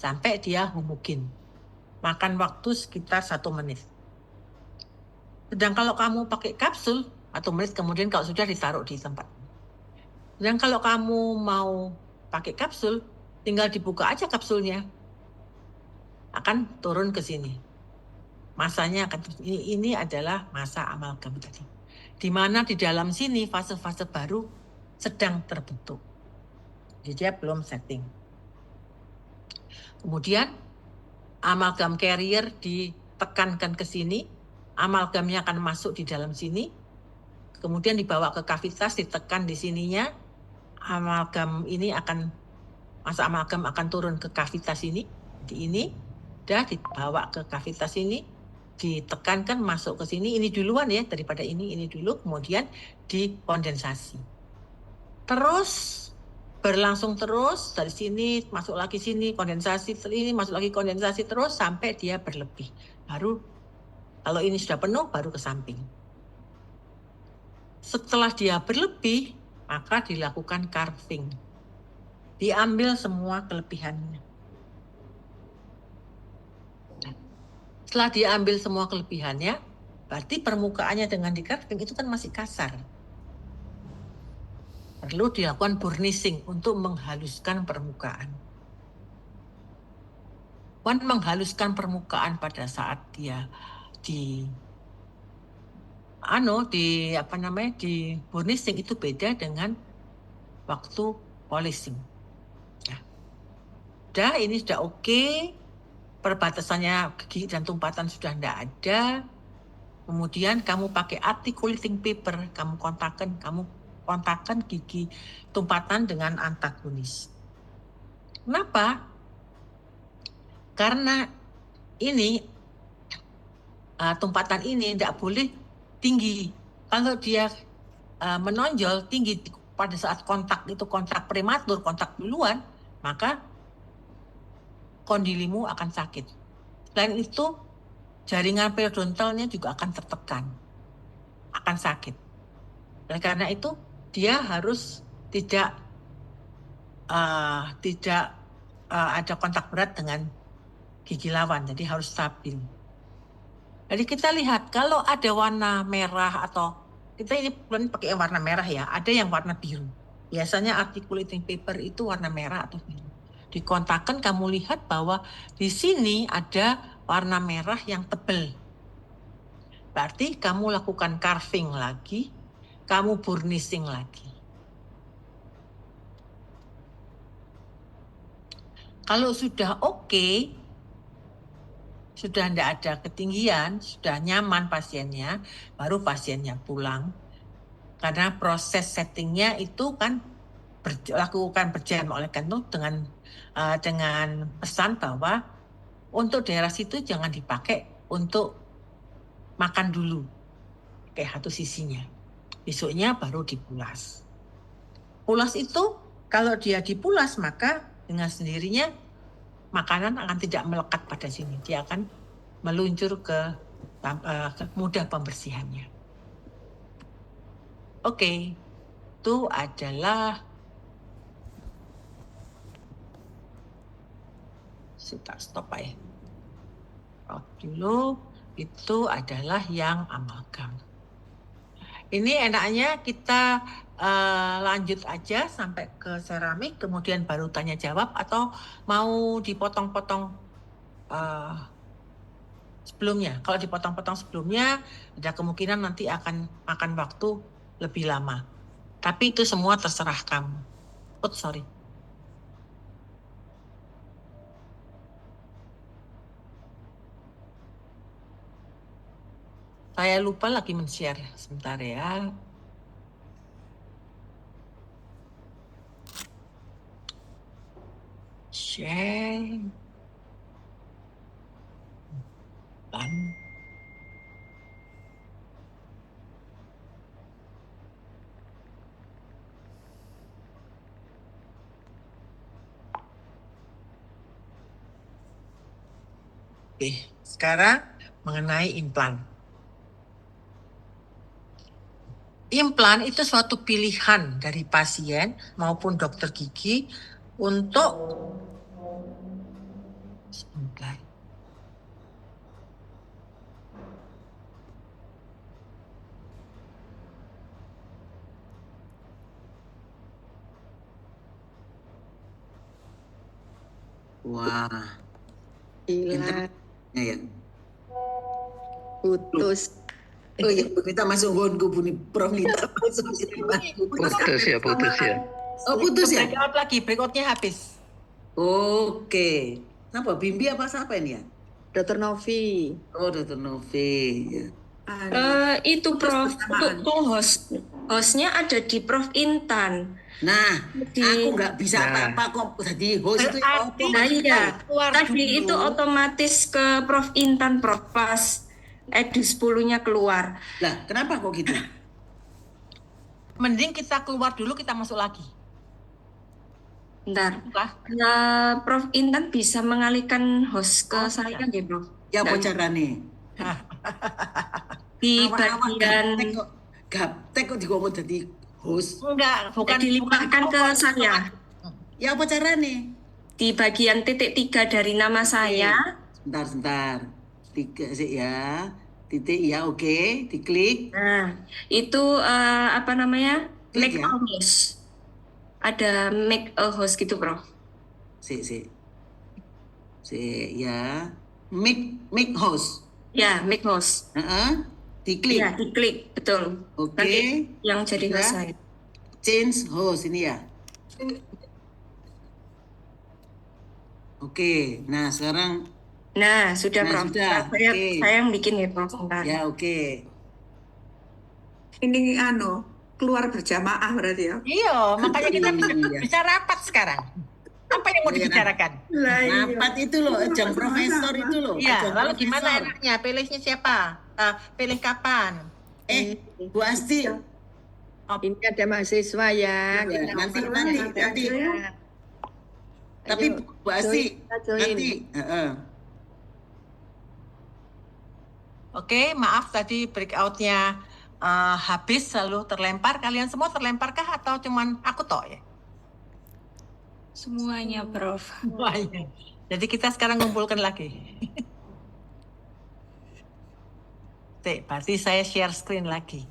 Sampai dia homogen. Makan waktu sekitar 1 menit. Sedang kalau kamu pakai kapsul, 1 menit kemudian kalau sudah ditaruh di tempat. Dan kalau kamu mau pakai kapsul, tinggal dibuka aja kapsulnya, akan turun ke sini. Masanya akan ini adalah masa amalgam tadi. Di mana di dalam sini fase-fase baru sedang terbentuk. Jadi dia belum setting. Kemudian amalgam carrier ditekankan ke sini, amalgamnya akan masuk di dalam sini, kemudian dibawa ke kavitas, ditekan di sininya, amalgam ini masa amalgam akan turun ke kavitas ini, di ini, dah dibawa ke kavitas ini, ditekankan masuk ke sini, ini duluan ya daripada ini dulu, kemudian dikondensasi. Terus berlangsung terus dari sini masuk lagi sini kondensasi, ini masuk lagi kondensasi terus sampai dia berlebih. Baru kalau ini sudah penuh baru ke samping. Setelah dia berlebih maka dilakukan carving. Diambil semua kelebihannya. Setelah diambil semua kelebihannya, berarti permukaannya dengan di carving itu kan masih kasar. Perlu dilakukan burnishing untuk menghaluskan permukaan. Menghaluskan permukaan pada saat dia di burnishing itu beda dengan waktu polishing. Nah, ini sudah oke. Perbatasannya gigi dan tumpatan sudah tidak ada. Kemudian kamu pakai articulating paper, kamu kontakkan gigi tumpatan dengan antagonis. Kenapa? Karena ini tumpatan ini tidak boleh tinggi. Kalau dia menonjol tinggi pada saat kontak itu kontak prematur, kontak duluan, maka kondilimu akan sakit. Selain itu, jaringan periodontalnya juga akan tertekan, akan sakit. Dan karena itu, dia harus tidak ada kontak berat dengan gigi lawan, jadi harus stabil. Jadi kita lihat kalau ada warna merah atau kita ini pakai warna merah ya, ada yang warna biru. Biasanya articulating paper itu warna merah atau biru. Dikontakkan kamu lihat bahwa di sini ada warna merah yang tebal. Berarti kamu lakukan carving lagi, kamu burnishing lagi. Kalau sudah oke, sudah tidak ada ketinggian, sudah nyaman pasiennya, baru pasiennya pulang. Karena proses settingnya itu kan lakukan berjam oleh kantor dengan pesan bahwa untuk daerah situ jangan dipakai untuk makan dulu, kayak satu sisinya. Besoknya baru dipulas. Pulas itu kalau dia dipulas maka dengan sendirinya makanan akan tidak melekat pada sini, dia akan meluncur ke mudah pembersihannya. Oke, itu adalah kita stop ya. Dulu itu adalah yang amalgam. Ini enaknya kita lanjut aja sampai ke seramik, kemudian baru tanya jawab, atau mau dipotong-potong sebelumnya. Kalau dipotong-potong sebelumnya, ada kemungkinan nanti akan makan waktu lebih lama. Tapi itu semua terserah kamu. Oh, sorry. Saya lupa lagi men-share. Sebentar ya. Share. Dan oke, sekarang mengenai implan. Implan itu suatu pilihan dari pasien maupun dokter gigi untuk sebentar. Wah, Hilang, internetnya ya. putus. Oh iya, kita masuk gonku bunyi Prof Nita masuk sini. Putus ya. Oh putus ya? Breakout lagi, breakoutnya habis. Oke. Apa Bimbi apa siapa ini ya? Dr. Novi. Oh Dr. Novi. Ya. Itu Prof, untuk hostnya ada di Prof Intan. Nah, aku nggak bisa apa-apa kok jadi host itu. Berarti Nah iya, keluar tadi dulu. itu otomatis ke Prof Intan, Prof, pas edu 10-nya keluar. Lah, kenapa kok gitu? Mending kita keluar dulu, kita masuk lagi. Bentar. Buka. Prof Intan bisa mengalihkan host ke saya nggih, Prof? Ya apa Dan carane? di Awak-awak bagian gaptek kok digomong jadi host. Enggak, bukan dilimpahkan ke saya. Ya apa carane? Di bagian titik 3 dari nama saya, Sebentar. 3 sih ya. Titik ya, oke. Diklik. nah itu apa namanya? Klik Make ya. a host. Ada make a host gitu, Prof. Si ya. Make host. Ya, make host. Heeh. Diklik. Ya, diklik, betul. Oke. Nanti yang jadi Sudah. host saya. Change host ini ya. Oke. Nah, sekarang Nah, sudah, Nah, Prof. sudah. Saya, Oke. saya yang bikin ya, Prof. Bentar. ya oke. Ini keluar berjamaah berarti ya. Iya, makanya kita Iya. bisa rapat sekarang. Apa yang mau Iya. dibicarakan? Lah iya. Rapat itu loh, ajang profesor itu loh. Iya, ajang lalu profesor. gimana enaknya? Pilihnya siapa? Pilih kapan? Bu Asti, Ini ada mahasiswa ya. Iya, Kita nanti. ya. Tapi Ayo, Bu Asti, kita join. nanti. Oke, maaf tadi breakout-nya habis lalu terlempar. Kalian semua terlemparkah atau cuman aku toh ya? Semuanya, Prof. Semuanya. Jadi kita sekarang ngumpulkan lagi. Berarti saya share screen lagi.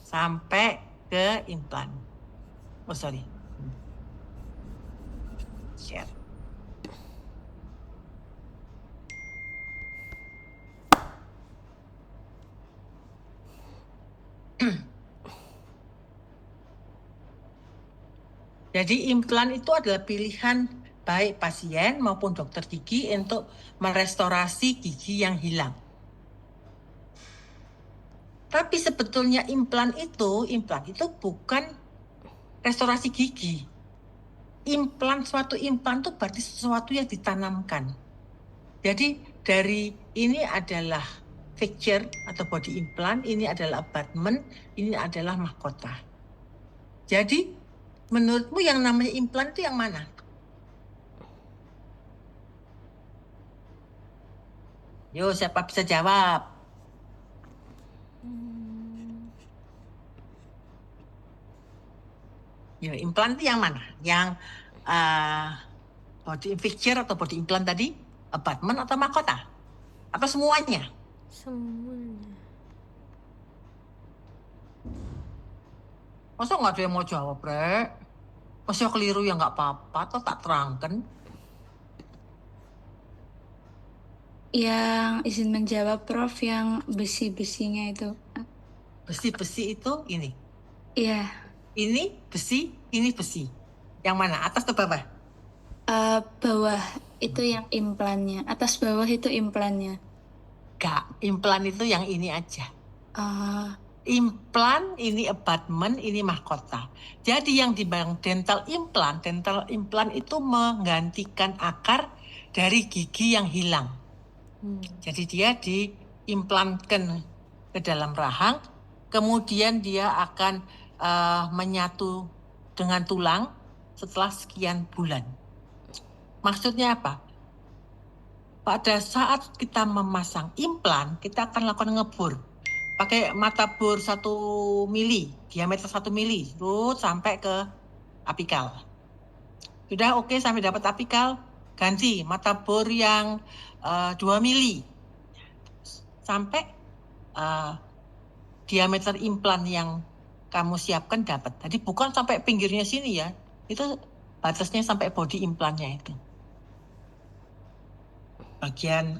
Sampai ke implan. Oh, sorry. Share. Jadi implan itu adalah pilihan baik pasien maupun dokter gigi untuk merestorasi gigi yang hilang. Tapi sebetulnya implan itu bukan restorasi gigi. Suatu implan itu berarti sesuatu yang ditanamkan. Jadi dari ini adalah fixture atau body implant, ini adalah abutment, ini adalah mahkota. Jadi menurutmu yang namanya implan itu yang mana? Yo, siapa bisa jawab? Yo, implan itu yang mana? Yang body fixture atau body implant tadi? Abutment atau mahkota? Atau semuanya? Semuanya. Masa nggak ada yang mau jawab, Rek? Masa keliru ya nggak apa-apa, atau tak terangkan? Yang izin menjawab, Prof, yang besi-besinya itu. Besi-besi itu ini. Iya, Ini besi, ini besi. Yang mana? Atas atau bawah? bawah itu yang implannya. Atas bawah itu implannya. Gak, implan itu yang ini aja. Ah, Implan, ini abutment, ini mahkota. Jadi yang dibilang dental implan itu menggantikan akar dari gigi yang hilang. Jadi dia diimplankan ke dalam rahang, kemudian dia akan menyatu dengan tulang setelah sekian bulan. Maksudnya apa? Pada saat kita memasang implan, kita akan lakukan ngebor. Pakai mata bor 1 mili, diameter 1 mili, terus sampai ke apikal. Sudah oke sampai dapat apikal, ganti mata bor yang 2 mili. Sampai diameter implan yang kamu siapkan dapat. Jadi bukan sampai pinggirnya sini ya, itu batasnya sampai body implannya itu. bagian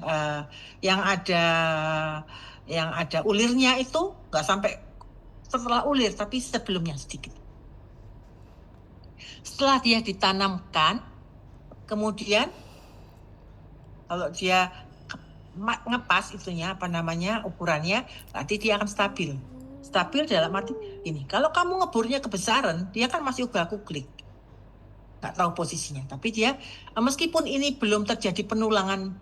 yang ada ulirnya itu nggak sampai setelah ulir, tapi sebelumnya sedikit. Setelah dia ditanamkan, kemudian kalau dia ngepas itunya ukurannya, nanti dia akan stabil. Stabil dalam arti ini, kalau kamu ngebornya kebesaran, dia kan masih ubah-kuklik, nggak tahu posisinya. Tapi dia meskipun ini belum terjadi penulangan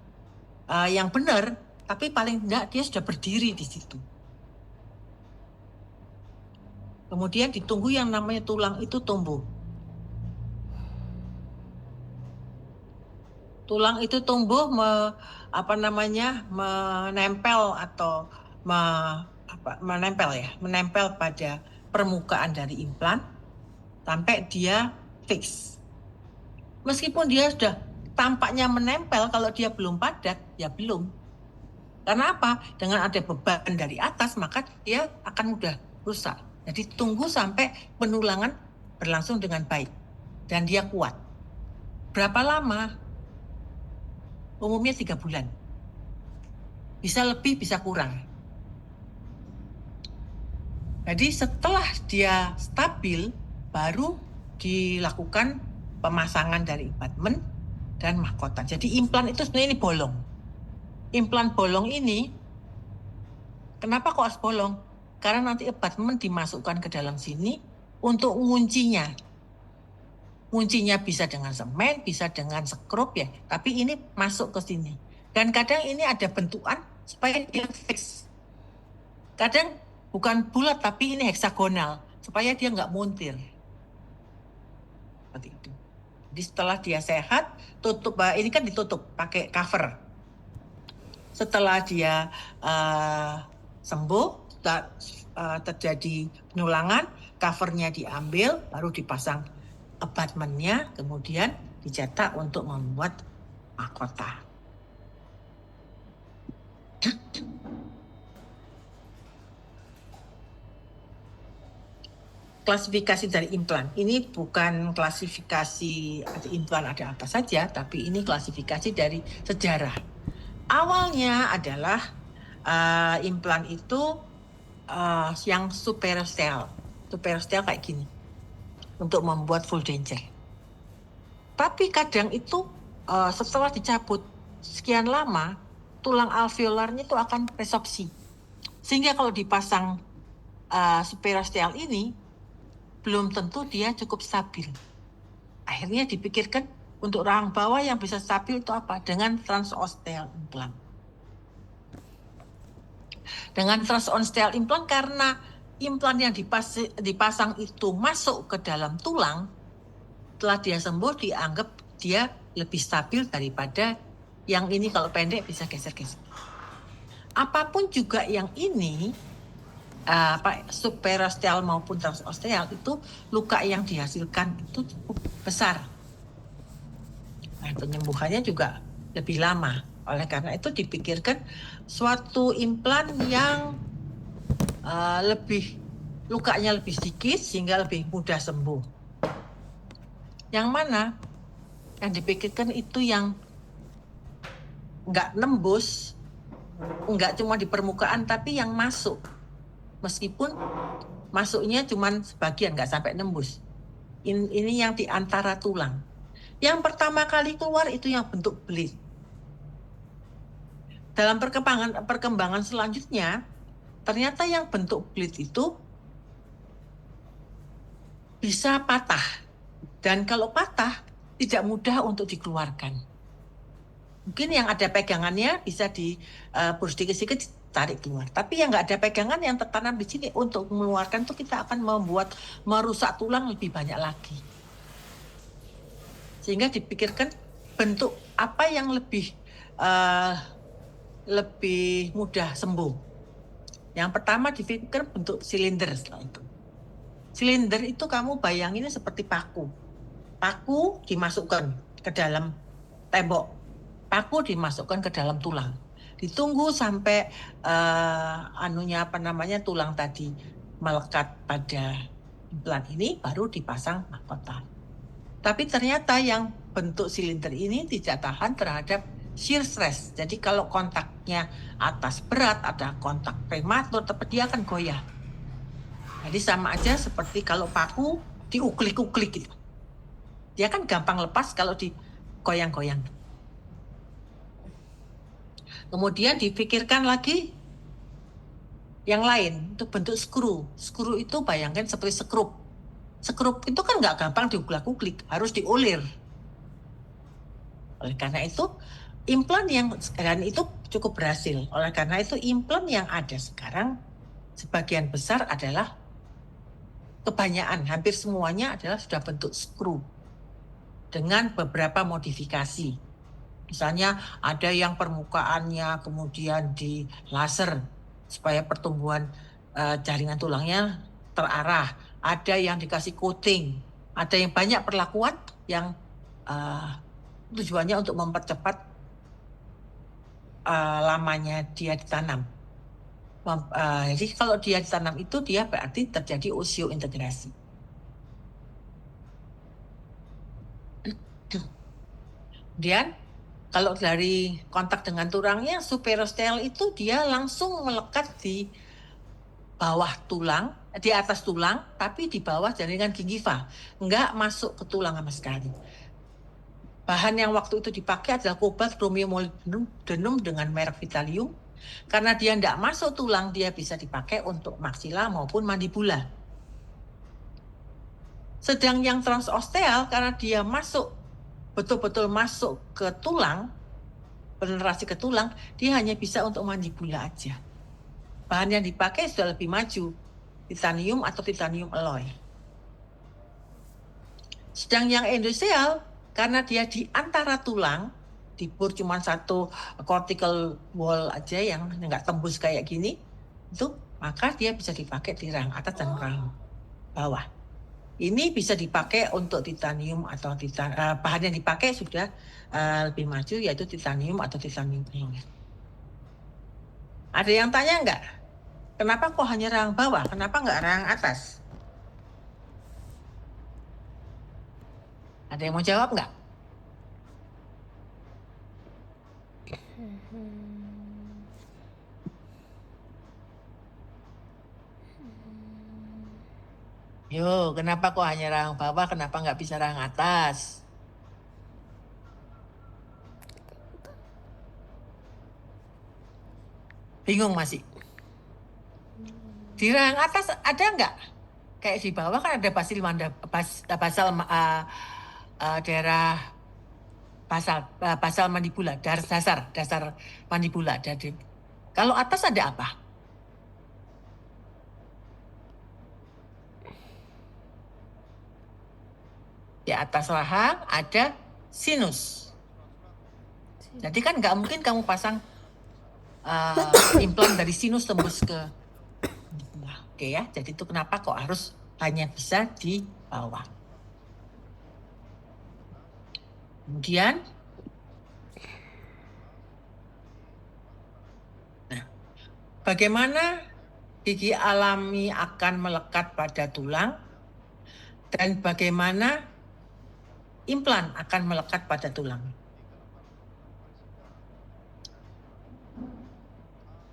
yang benar, tapi paling enggak dia sudah berdiri di situ. Kemudian ditunggu yang namanya tulang itu tumbuh. Tulang itu tumbuh menempel atau menempel pada permukaan dari implan sampai dia fix. Meskipun dia sudah tampaknya menempel, kalau dia belum padat, ya belum. Karena apa? Dengan ada beban dari atas, maka dia akan mudah rusak. Jadi tunggu sampai penulangan berlangsung dengan baik dan dia kuat. Berapa lama? Umumnya 3 bulan. Bisa lebih, bisa kurang. Jadi setelah dia stabil, baru dilakukan pemasangan dari abutment dan mahkota. Jadi implan itu sebenarnya ini bolong. Implan bolong ini, kenapa kok harus bolong? Karena nanti abutment dimasukkan ke dalam sini untuk nguncinya. Nguncinya bisa dengan semen, bisa dengan skrup ya. Tapi ini masuk ke sini. Dan kadang ini ada bentukan supaya dia fix. Kadang bukan bulat tapi ini heksagonal supaya dia nggak muntir. Seperti itu. Jadi setelah dia sehat, tutup. Ini kan ditutup pakai cover. Setelah dia sembuh, terjadi penulangan, covernya diambil, baru dipasang abutment-nya, kemudian dicetak untuk membuat mahkota. Klasifikasi dari implan. Ini bukan klasifikasi implan ada apa saja, tapi ini klasifikasi dari sejarah. Awalnya adalah implan itu yang superstel kayak gini untuk membuat full denture. Tapi kadang itu setelah dicabut sekian lama, tulang alveolarnya itu akan resorpsi. Sehingga kalau dipasang superstel ini belum tentu dia cukup stabil. Akhirnya dipikirkan untuk rahang bawah yang bisa stabil itu apa? Dengan transosteal implant. Dengan transosteal implant karena implan yang dipasang itu masuk ke dalam tulang, setelah dia sembuh dianggap dia lebih stabil daripada yang ini kalau pendek bisa geser-geser. Apapun juga yang ini, superosteal maupun transosteal itu luka yang dihasilkan itu cukup besar. Nah, penyembuhannya juga lebih lama. Oleh karena itu dipikirkan suatu implan yang lukanya lebih sedikit sehingga lebih mudah sembuh. Yang mana yang dipikirkan itu yang nggak nembus, nggak cuma di permukaan tapi yang masuk. Meskipun masuknya cuma sebagian, nggak sampai nembus. Ini yang di antara tulang. Yang pertama kali keluar itu yang bentuk blade. Dalam perkembangan selanjutnya, ternyata yang bentuk blade itu bisa patah. Dan kalau patah, tidak mudah untuk dikeluarkan. Mungkin yang ada pegangannya bisa sedikit-sedikit tarik keluar. Tapi yang nggak ada pegangan yang tertanam di sini untuk mengeluarkan itu kita akan merusak tulang lebih banyak lagi. Sehingga dipikirkan bentuk apa yang lebih mudah sembuh. Yang pertama dipikirkan bentuk silinder setelah itu. Silinder itu kamu bayanginnya seperti paku. Paku dimasukkan ke dalam tembok. Paku dimasukkan ke dalam tulang. Ditunggu sampai tulang tadi melekat pada implan ini baru dipasang mahkota. Tapi ternyata yang bentuk silinder ini tidak tahan terhadap shear stress. Jadi kalau kontaknya atas berat, ada kontak prematur, tapi dia akan goyah. Jadi sama aja seperti kalau paku diuklik-uklik gitu. Dia kan gampang lepas kalau digoyang-goyang. Kemudian dipikirkan lagi yang lain, itu bentuk skru. Skru itu bayangkan seperti sekrup. Sekrup itu kan nggak gampang diuklak-uklik, harus diulir. Oleh karena itu, implan yang dan itu cukup berhasil. Oleh karena itu, implan yang ada sekarang sebagian besar adalah kebanyakan, hampir semuanya adalah sudah bentuk skru dengan beberapa modifikasi. Misalnya ada yang permukaannya kemudian di laser supaya pertumbuhan jaringan tulangnya terarah. Ada yang dikasih coating, ada yang banyak perlakuan yang tujuannya untuk mempercepat lamanya dia ditanam. Jadi kalau dia ditanam itu dia berarti terjadi osteointegrasi. Kemudian kalau dari kontak dengan tulangnya, superosteal itu dia langsung melekat di bawah tulang, di atas tulang, tapi di bawah jaringan gingiva, nggak masuk ke tulang sama sekali. Bahan yang waktu itu dipakai adalah kobalt bromomolybdenum dengan merek Vitalium. Karena dia nggak masuk tulang, dia bisa dipakai untuk maksila maupun mandibula. Sedang yang transosteal, karena dia masuk, betul-betul masuk ke tulang, penetrasi ke tulang, dia hanya bisa untuk mandibula aja. Bahan yang dipakai sudah lebih maju, titanium atau titanium alloy. Sedang yang endosteal, karena dia di antara tulang, dibur cuma satu cortical wall aja yang nggak tembus kayak gini, itu maka dia bisa dipakai di rang atas dan rang bawah. Ini bisa dipakai untuk titanium atau bahan yang dipakai sudah lebih maju, yaitu titanium atau titanium alloy. Ada yang tanya nggak? Kenapa kok hanya rang bawah? Kenapa nggak rang atas? Ada yang mau jawab nggak? Yo, kenapa kok hanya rang bawah? Kenapa nggak bisa rang atas? Bingung masih? Di rang atas ada nggak? Kayak di bawah kan ada daerah basal mandibula, dasar mandibula. Jadi kalau atas ada apa? Di atas rahang ada sinus. Jadi kan nggak mungkin kamu pasang implan dari sinus tembus ke oke ya. Jadi itu kenapa kok harus hanya bisa di bawah. Kemudian bagaimana gigi alami akan melekat pada tulang dan bagaimana implan akan melekat pada tulang.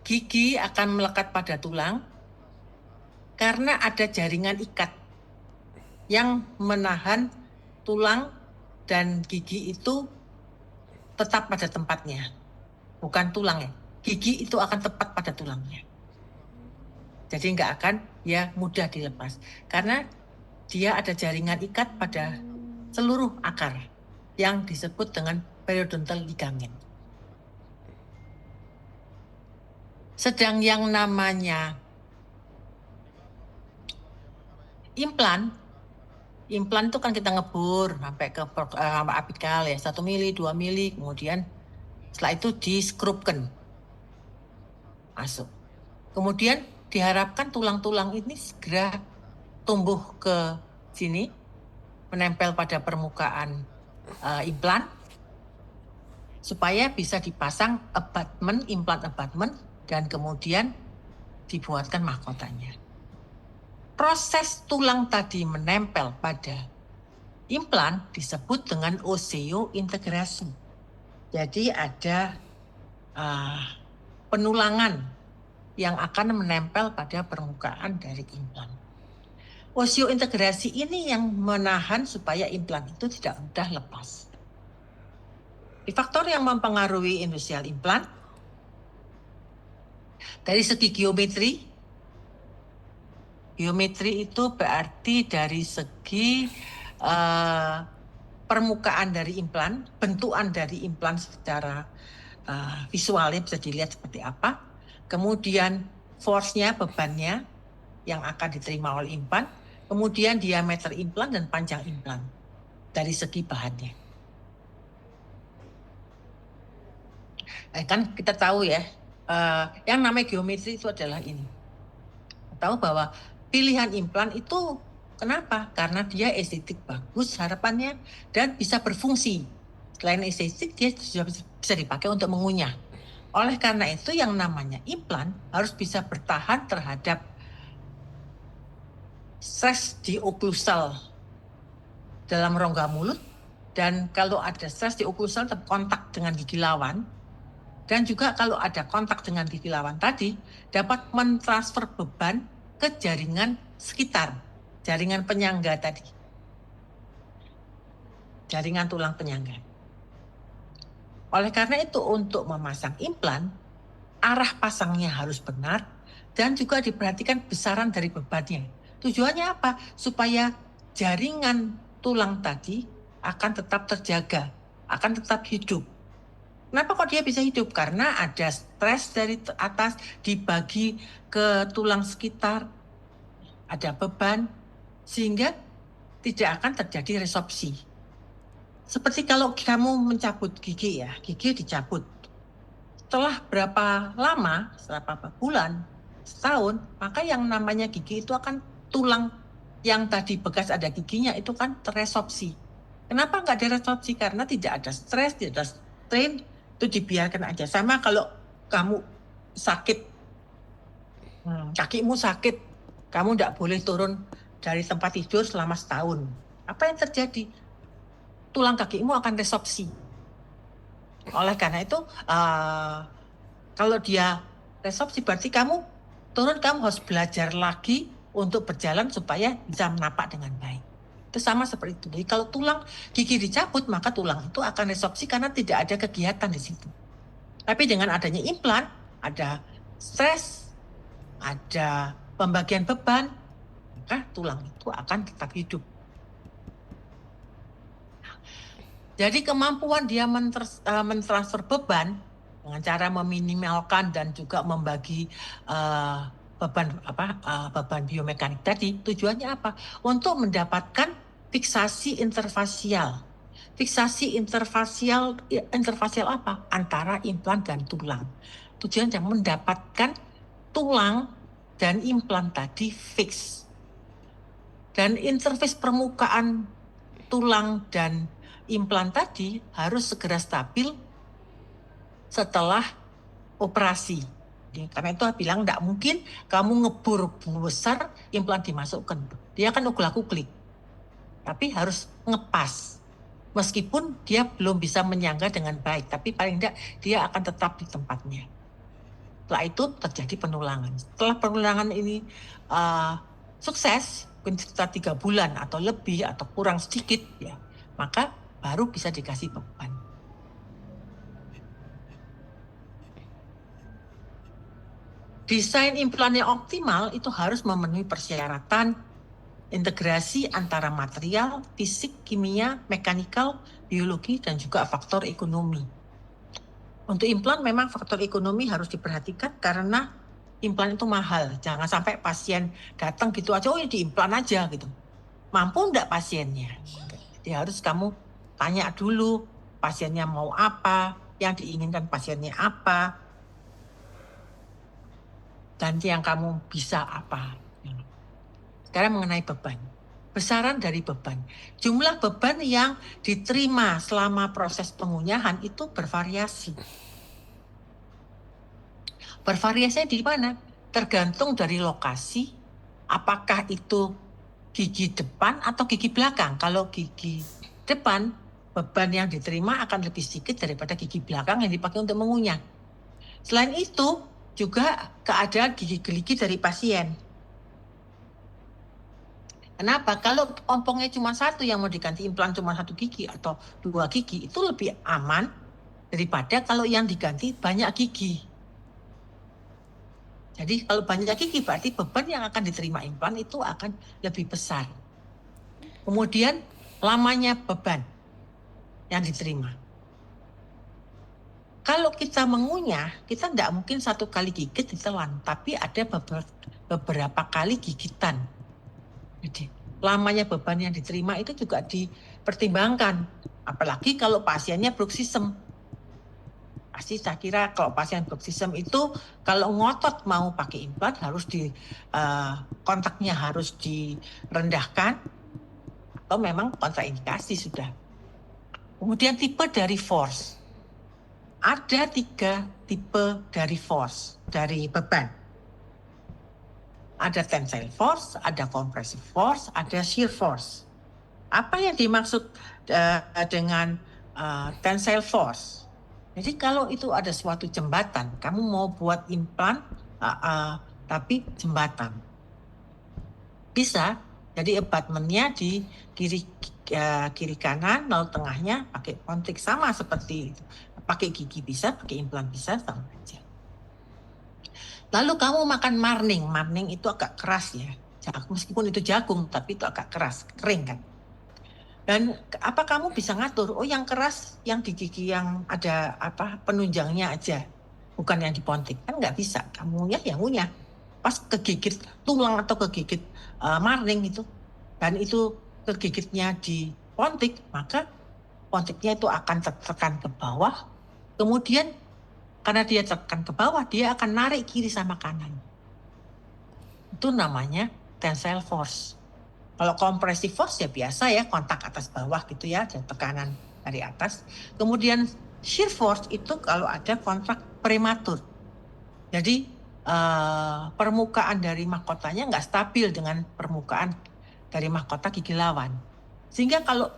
Gigi akan melekat pada tulang karena ada jaringan ikat yang menahan tulang dan gigi itu tetap pada tempatnya. Bukan tulang ya. Gigi itu akan tepat pada tulangnya. Jadi nggak akan ya mudah dilepas. Karena dia ada jaringan ikat pada seluruh akar yang disebut dengan periodontal ligament. Sedang yang namanya implan itu kan kita ngebur sampai ke apikal ya, 1 mili, 2 mili, kemudian setelah itu diskrupkan masuk. Kemudian diharapkan tulang-tulang ini segera tumbuh ke sini, menempel pada permukaan implan, supaya bisa dipasang implan abutment, dan kemudian dibuatkan mahkotanya. Proses tulang tadi menempel pada implan disebut dengan oseointegrasi. Jadi ada penulangan yang akan menempel pada permukaan dari implan. Osteointegrasi ini yang menahan supaya implan itu tidak mudah lepas. Di faktor yang mempengaruhi industrial implan, dari segi geometri itu berarti dari segi permukaan dari implan, bentukan dari implan secara visualnya bisa dilihat seperti apa. Kemudian force-nya, bebannya yang akan diterima oleh implan. Kemudian diameter implan dan panjang implan dari segi bahannya. Kan kita tahu ya, yang namanya geometri itu adalah ini. Tahu bahwa pilihan implan itu kenapa? Karena dia estetik bagus harapannya dan bisa berfungsi. Selain estetik, dia juga bisa dipakai untuk mengunyah. Oleh karena itu yang namanya implan harus bisa bertahan terhadap stres di oklusal dalam rongga mulut, dan kalau ada stres di oklusal kontak dengan gigi lawan, dan juga kalau ada kontak dengan gigi lawan tadi dapat mentransfer beban ke jaringan sekitar, jaringan penyangga tadi, jaringan tulang penyangga. Oleh karena itu untuk memasang implan, arah pasangnya harus benar dan juga diperhatikan besaran dari bebannya. Tujuannya apa? Supaya jaringan tulang tadi akan tetap terjaga, akan tetap hidup. Kenapa kok dia bisa hidup? Karena ada stres dari atas dibagi ke tulang sekitar, ada beban, sehingga tidak akan terjadi resorpsi. Seperti kalau kamu mencabut gigi ya, gigi dicabut. Setelah berapa lama, setelah berapa bulan, setahun, maka yang namanya gigi itu akan tulang yang tadi bekas ada giginya itu kan terresorpsi. Kenapa nggak diresorpsi? Karena tidak ada stres, tidak ada strain, itu dibiarkan aja. Sama kalau kamu sakit, kakimu sakit, kamu nggak boleh turun dari tempat tidur selama setahun. Apa yang terjadi? Tulang kakimu akan resorpsi. Oleh karena itu, kalau dia resorpsi berarti kamu turun, kamu harus belajar lagi untuk berjalan supaya bisa menapak dengan baik. Itu sama seperti itu. Jadi kalau tulang gigi dicabut, maka tulang itu akan resorpsi karena tidak ada kegiatan di situ. Tapi dengan adanya implan, ada stres, ada pembagian beban, maka tulang itu akan tetap hidup. Jadi kemampuan dia mentransfer beban dengan cara meminimalkan dan juga membagi beban biomekanik tadi, tujuannya apa? Untuk mendapatkan fiksasi interfasial. Fiksasi interfasial apa? Antara implan dan tulang. Tujuannya mendapatkan tulang dan implan tadi fix. Dan interface permukaan tulang dan implan tadi harus segera stabil setelah operasi. Karena itu bilang tidak mungkin kamu ngebur besar implan dimasukkan, dia akan uglah-uglik, tapi harus ngepas meskipun dia belum bisa menyangga dengan baik, tapi paling tidak dia akan tetap di tempatnya. Setelah itu terjadi penulangan. Setelah penulangan ini sukses, mungkin sekitar 3 bulan atau lebih atau kurang sedikit ya, maka baru bisa dikasih beban. Desain implan yang optimal itu harus memenuhi persyaratan integrasi antara material, fisik, kimia, mekanikal, biologi, dan juga faktor ekonomi. Untuk implan memang faktor ekonomi harus diperhatikan karena implan itu mahal. Jangan sampai pasien datang gitu aja, oh ya diimplan aja gitu. Mampu enggak pasiennya? Jadi harus kamu tanya dulu pasiennya mau apa, yang diinginkan pasiennya apa, dan yang kamu bisa apa. Sekarang mengenai beban. Besaran dari beban. Jumlah beban yang diterima selama proses pengunyahan itu bervariasi. Bervariasinya di mana? Tergantung dari lokasi, apakah itu gigi depan atau gigi belakang. Kalau gigi depan, beban yang diterima akan lebih sedikit daripada gigi belakang yang dipakai untuk mengunyah. Selain itu, juga keadaan gigi gerigi dari pasien. Kenapa? Kalau ompongnya cuma satu yang mau diganti implan cuma 1 gigi atau 2 gigi, itu lebih aman daripada kalau yang diganti banyak gigi. Jadi kalau banyak gigi berarti beban yang akan diterima implan itu akan lebih besar. Kemudian lamanya beban yang diterima. Kalau kita mengunyah, kita tidak mungkin 1 kali gigit ditelan, tapi ada beberapa kali gigitan. Jadi lamanya beban yang diterima itu juga dipertimbangkan. Apalagi kalau pasiennya bruxism. Pasti saya kira kalau pasien bruxism itu kalau ngotot mau pakai implan harus kontaknya harus direndahkan atau memang kontraindikasi sudah. Kemudian tipe dari force. Ada 3 tipe dari force, dari beban. Ada tensile force, ada compressive force, ada shear force. Apa yang dimaksud dengan tensile force? Jadi kalau itu ada suatu jembatan, kamu mau buat implan, tapi jembatan. Bisa, jadi abutmentnya di kiri kanan, lalu tengahnya pakai pontik sama seperti itu. Pakai gigi bisa, pakai implan bisa, sama aja. Lalu kamu makan marning itu agak keras ya. Meskipun itu jagung, tapi itu agak keras, kering kan. Dan apa kamu bisa ngatur? Oh yang keras, yang di gigi yang ada penunjangnya aja, bukan yang di pontik. Kan nggak bisa, kamu yang ngunyah. Pas kegigit tulang atau kegigit marning itu, dan itu kegigitnya di pontik, maka pontiknya itu akan tertekan ke bawah. Kemudian karena dia tertekan ke bawah, dia akan narik kiri sama kanan. Itu namanya tensile force. Kalau compressive force ya biasa ya, kontak atas bawah gitu ya, ada tekanan dari atas. Kemudian shear force itu kalau ada kontak prematur. Jadi permukaan dari mahkotanya nggak stabil dengan permukaan dari mahkota gigi lawan. Sehingga kalau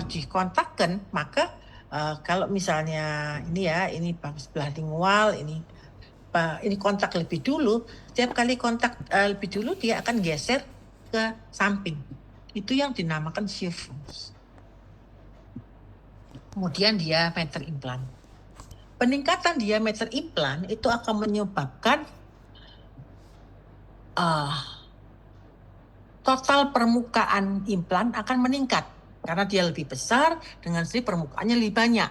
dikontakkan, maka kalau misalnya ini sebelah lingual, ini kontak lebih dulu, setiap kali kontak lebih dulu dia akan geser ke samping. Itu yang dinamakan shear force. Kemudian diameter implan. Peningkatan diameter implan itu akan menyebabkan total permukaan implan akan meningkat karena dia lebih besar dengan permukaannya lebih banyak.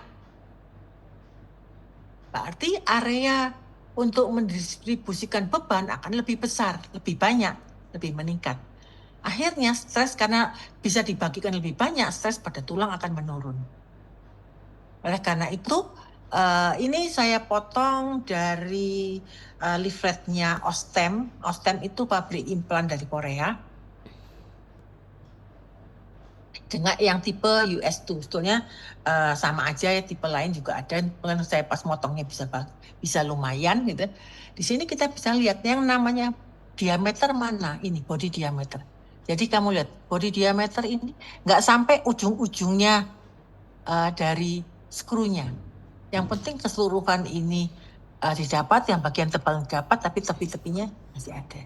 Berarti area untuk mendistribusikan beban akan lebih besar, lebih banyak, lebih meningkat. Akhirnya stres karena bisa dibagikan lebih banyak, stres pada tulang akan menurun. Oleh karena itu, ini saya potong dari leafletnya Ostem. Ostem itu pabrik implan dari Korea. Dengan yang tipe US2, sebetulnya sama aja ya, tipe lain juga ada. Saya pas motongnya bisa lumayan gitu. Di sini kita bisa lihat yang namanya diameter mana, ini body diameter. Jadi kamu lihat body diameter ini nggak sampai ujung-ujungnya dari skrunya. Yang penting keseluruhan ini didapat, yang bagian tebal didapat, tapi tepi-tepinya masih ada.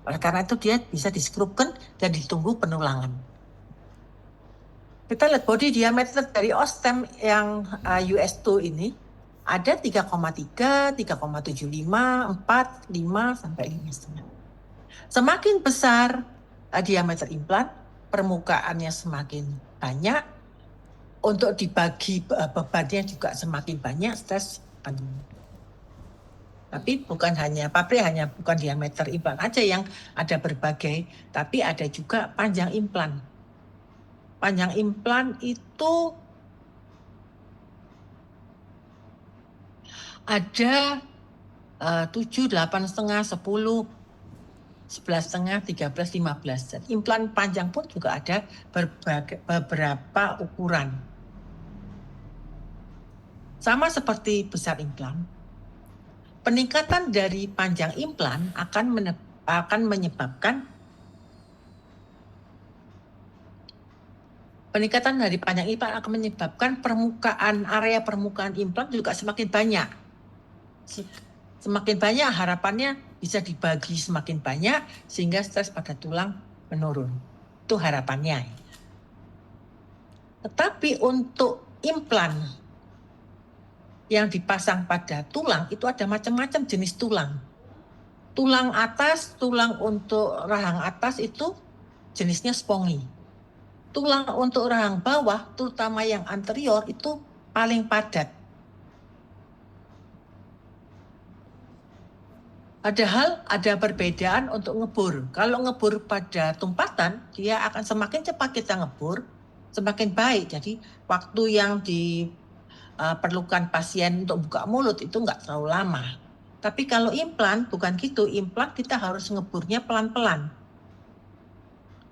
Oleh karena itu dia bisa diskrupkan dan ditunggu penulangan. Kita lihat body diameter dari Ostem yang US2 ini ada 3,3, 3,75, 4, 5, sampai 5,5. Semakin besar diameter implan, permukaannya semakin banyak, untuk dibagi bebannya juga semakin banyak, stres. Tapi bukan bukan diameter implan aja yang ada berbagai, tapi ada juga panjang implan. Panjang implan itu ada 7, 8,5, 10, 11,5, 13, 15. Dan implan panjang pun juga ada beberapa ukuran. Sama seperti besar implan, peningkatan dari panjang implan akan menyebabkan Peningkatan dari panjang implan akan menyebabkan area permukaan implan juga semakin banyak. Semakin banyak harapannya bisa dibagi semakin banyak sehingga stres pada tulang menurun. Itu harapannya. Tetapi untuk implan yang dipasang pada tulang itu ada macam-macam jenis tulang. Tulang atas, tulang untuk rahang atas itu jenisnya spongy. Tulang untuk rahang bawah, terutama yang anterior, itu paling padat. Padahal ada perbedaan untuk ngebur. Kalau ngebur pada tumpatan, dia akan semakin cepat kita ngebur, semakin baik. Jadi waktu yang diperlukan pasien untuk buka mulut itu nggak terlalu lama. Tapi kalau implan, bukan gitu. Implan kita harus ngeburnya pelan-pelan.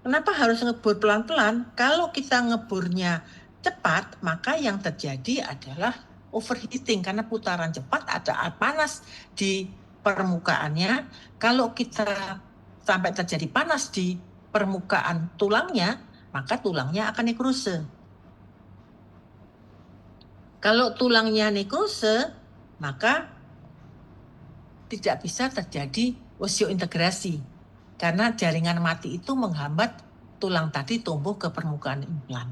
Kenapa harus ngebur pelan-pelan? Kalau kita ngeburnya cepat, maka yang terjadi adalah overheating karena putaran cepat ada panas di permukaannya. Kalau kita sampai terjadi panas di permukaan tulangnya, maka tulangnya akan nekrose. Kalau tulangnya nekrose, maka tidak bisa terjadi osteointegrasi. Karena jaringan mati itu menghambat tulang tadi tumbuh ke permukaan implan.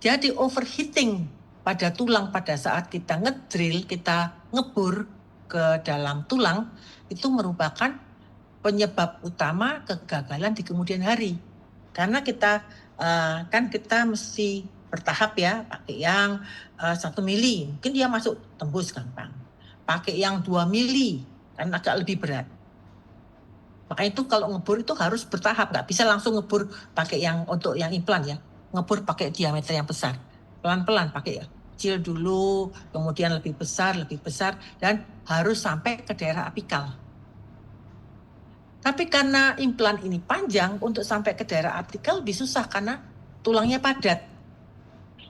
Jadi overheating pada tulang pada saat kita ngedrill, kita ngebur ke dalam tulang, itu merupakan penyebab utama kegagalan di kemudian hari. Karena kita mesti bertahap ya, pakai yang 1 mili, mungkin dia masuk tembus gampang. Pakai yang 2 mili, kan agak lebih berat. Makanya itu kalau ngebur itu harus bertahap, nggak bisa langsung ngebur pakai yang untuk yang implan ya. Ngebur pakai diameter yang besar. Pelan-pelan pakai kecil dulu, kemudian lebih besar, dan harus sampai ke daerah apikal. Tapi karena implan ini panjang, untuk sampai ke daerah apikal lebih susah karena tulangnya padat.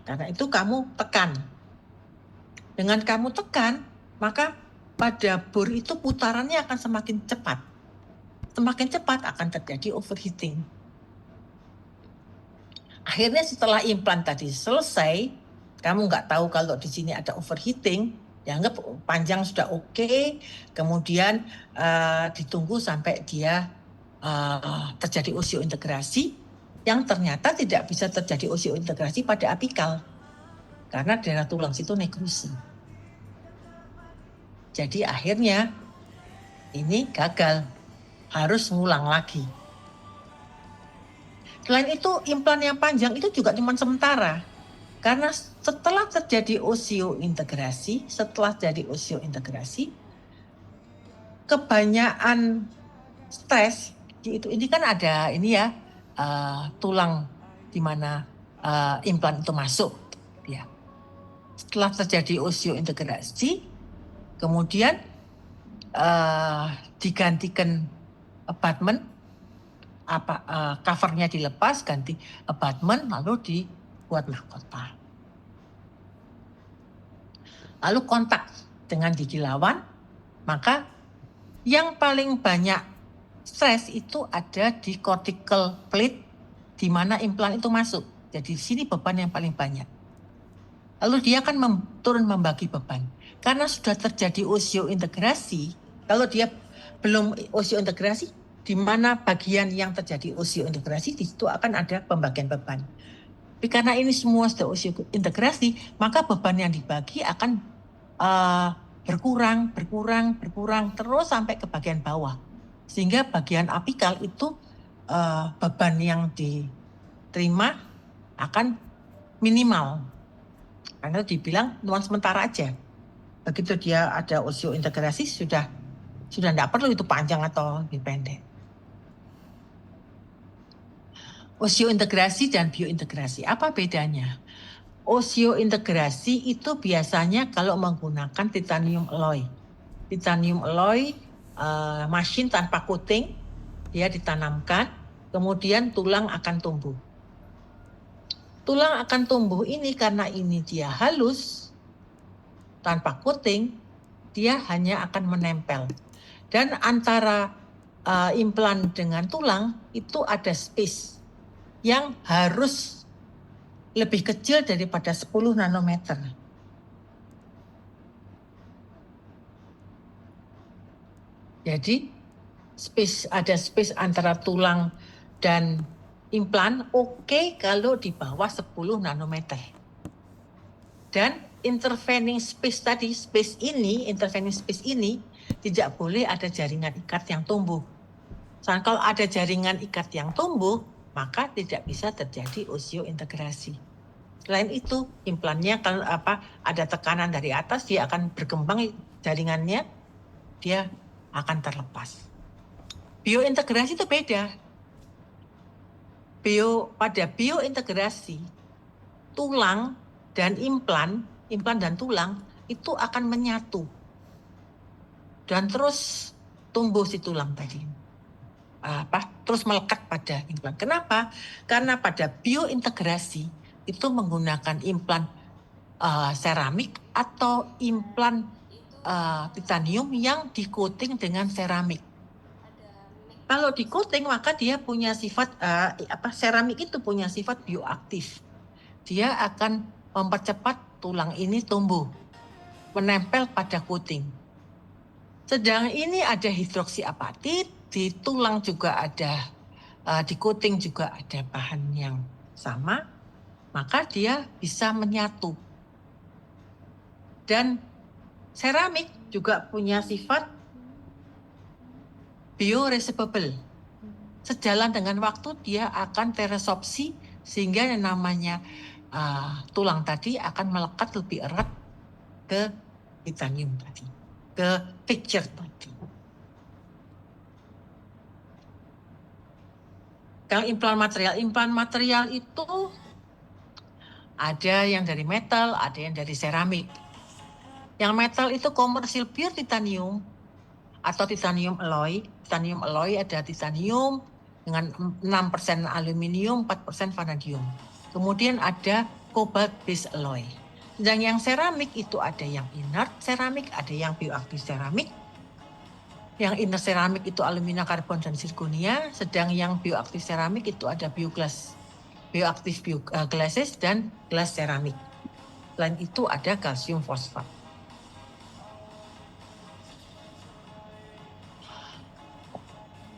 Karena itu kamu tekan. Dengan kamu tekan, maka pada bor itu putarannya akan semakin cepat. Semakin cepat akan terjadi overheating. Akhirnya setelah implan tadi selesai, kamu nggak tahu kalau di sini ada overheating, dianggap panjang sudah oke, kemudian ditunggu sampai dia terjadi osteointegrasi, yang ternyata tidak bisa terjadi osteointegrasi pada apikal, karena daerah tulang situ nekrosis. Jadi akhirnya ini gagal. Harus ngulang lagi. Selain itu, implan yang panjang itu juga cuma sementara. Karena setelah terjadi osteointegrasi, kebanyakan stres, ini kan ada ini ya, tulang di mana implan itu masuk. Ya. Setelah terjadi osteointegrasi, kemudian digantikan abutment, covernya dilepas, ganti abutment, lalu dibuat mahkota. Lalu kontak dengan gigi lawan, maka yang paling banyak stres itu ada di cortical plate di mana implan itu masuk. Jadi di sini beban yang paling banyak. Lalu dia akan turun membagi beban. Karena sudah terjadi osteointegrasi, kalau dia belum osteointegrasi, di mana bagian yang terjadi osteointegrasi, di situ akan ada pembagian beban. Tapi karena ini semua sudah osteointegrasi, maka beban yang dibagi akan berkurang terus sampai ke bagian bawah. Sehingga bagian apikal itu beban yang diterima akan minimal. Karena dibilang cuma sementara aja. Begitu dia ada osteointegrasi sudah tidak perlu itu panjang atau lebih pendek. Osteointegrasi dan biointegrasi, apa bedanya? Osteointegrasi itu biasanya kalau menggunakan titanium alloy. Titanium alloy mesin tanpa coating, dia ditanamkan, kemudian tulang akan tumbuh. Tulang akan tumbuh ini karena ini dia halus, tanpa coating, dia hanya akan menempel. Dan antara implan dengan tulang itu ada space yang harus lebih kecil daripada 10 nanometer. Jadi ada space antara tulang dan implan oke kalau di bawah 10 nanometer. Dan intervening space tadi, intervening space ini tidak boleh ada jaringan ikat yang tumbuh. Soalnya kalau ada jaringan ikat yang tumbuh, maka tidak bisa terjadi osteointegrasi. Selain itu, implannya kalau ada tekanan dari atas, dia akan berkembang jaringannya, dia akan terlepas. Biointegrasi itu beda. Pada biointegrasi, tulang dan implan dan tulang itu akan menyatu dan terus tumbuh si tulang tadi. Terus melekat pada implan. Kenapa? Karena pada biointegrasi itu menggunakan implan seramik atau implan titanium yang di-coating dengan seramik. Kalau di-coating maka dia punya sifat seramik itu punya sifat bioaktif. Dia akan mempercepat tulang ini tumbuh, menempel pada coating. Sedang ini ada hidroksiapatit, di tulang juga ada, di coating juga ada bahan yang sama, maka dia bisa menyatu. Dan seramik juga punya sifat bioresorbable. Sejalan dengan waktu dia akan teresorpsi sehingga yang namanya tulang tadi akan melekat lebih erat ke titanium tadi, ke picture tadi. Kalau implan material itu ada yang dari metal, ada yang dari seramik. Yang metal itu komersil pure titanium atau titanium alloy. Titanium alloy ada titanium dengan 6% aluminium, 4% vanadium. Kemudian ada cobalt based alloy. Dan yang seramik itu ada yang inert seramik, ada yang bioaktif seramik. Yang inert seramik itu alumina, karbon, dan zirconia. Sedang yang bioaktif seramik itu ada bioaktif glasses dan glass seramik. Selain itu ada kalsium fosfat.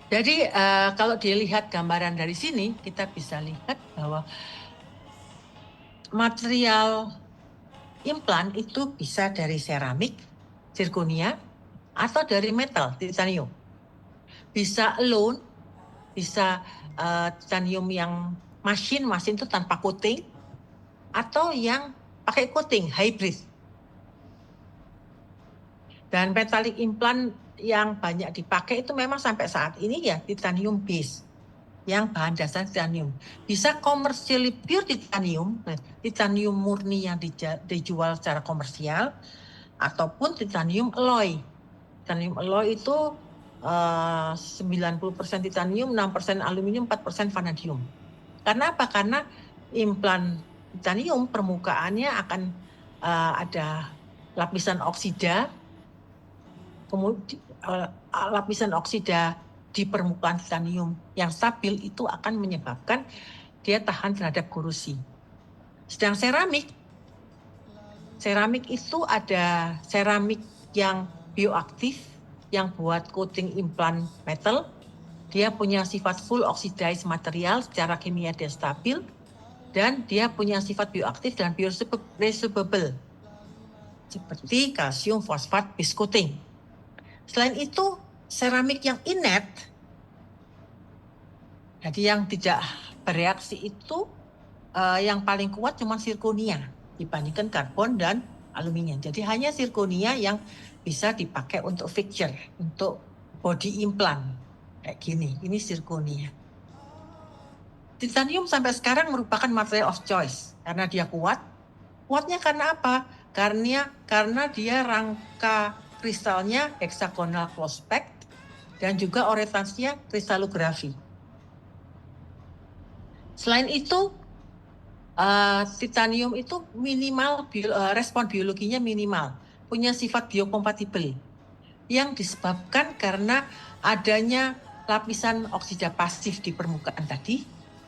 Jadi kalau dilihat gambaran dari sini, kita bisa lihat bahwa material implan itu bisa dari seramik, zirconia, atau dari metal, titanium. Bisa alone, bisa titanium yang mesin itu tanpa coating, atau yang pakai coating, hybrid. Dan metallic implant yang banyak dipakai itu memang sampai saat ini ya titanium base, yang bahan dasar titanium. Bisa commercially pure titanium, titanium murni yang dijual secara komersial, ataupun titanium alloy. Titanium alloy itu 90% titanium, 6% aluminium, 4% vanadium. Karena apa? Karena implan titanium permukaannya akan ada lapisan oksida, kemudian lapisan oksida di permukaan titanium yang stabil itu akan menyebabkan dia tahan terhadap korosi. Sedang seramik itu ada seramik yang bioaktif yang buat coating implan metal. Dia punya sifat full oxidized material, secara kimia dia stabil, dan dia punya sifat bioaktif dan bioresorbable seperti kalsium fosfat base coating. Selain itu, seramik yang inert, jadi yang tidak bereaksi itu yang paling kuat cuma zirconia dibandingkan karbon dan aluminium. Jadi hanya zirconia yang bisa dipakai untuk fixture, untuk body implant. Kayak gini, ini zirconia. Titanium sampai sekarang merupakan material of choice karena dia kuat. Kuatnya karena apa? Karena dia rangka kristalnya hexagonal close pack dan juga orientasinya kristalografi. Selain itu, titanium itu minimal respon biologinya minimal, punya sifat biokompatibel yang disebabkan karena adanya lapisan oksida pasif di permukaan tadi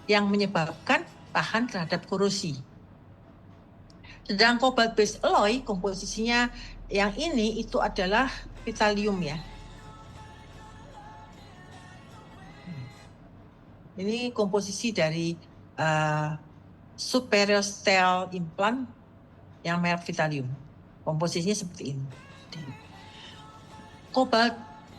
yang menyebabkan tahan terhadap korosi. Sedang cobalt based alloy komposisinya yang ini itu adalah vitalium ya. Ini komposisi dari superior steel implant yang merek vitalium. Komposisinya seperti ini.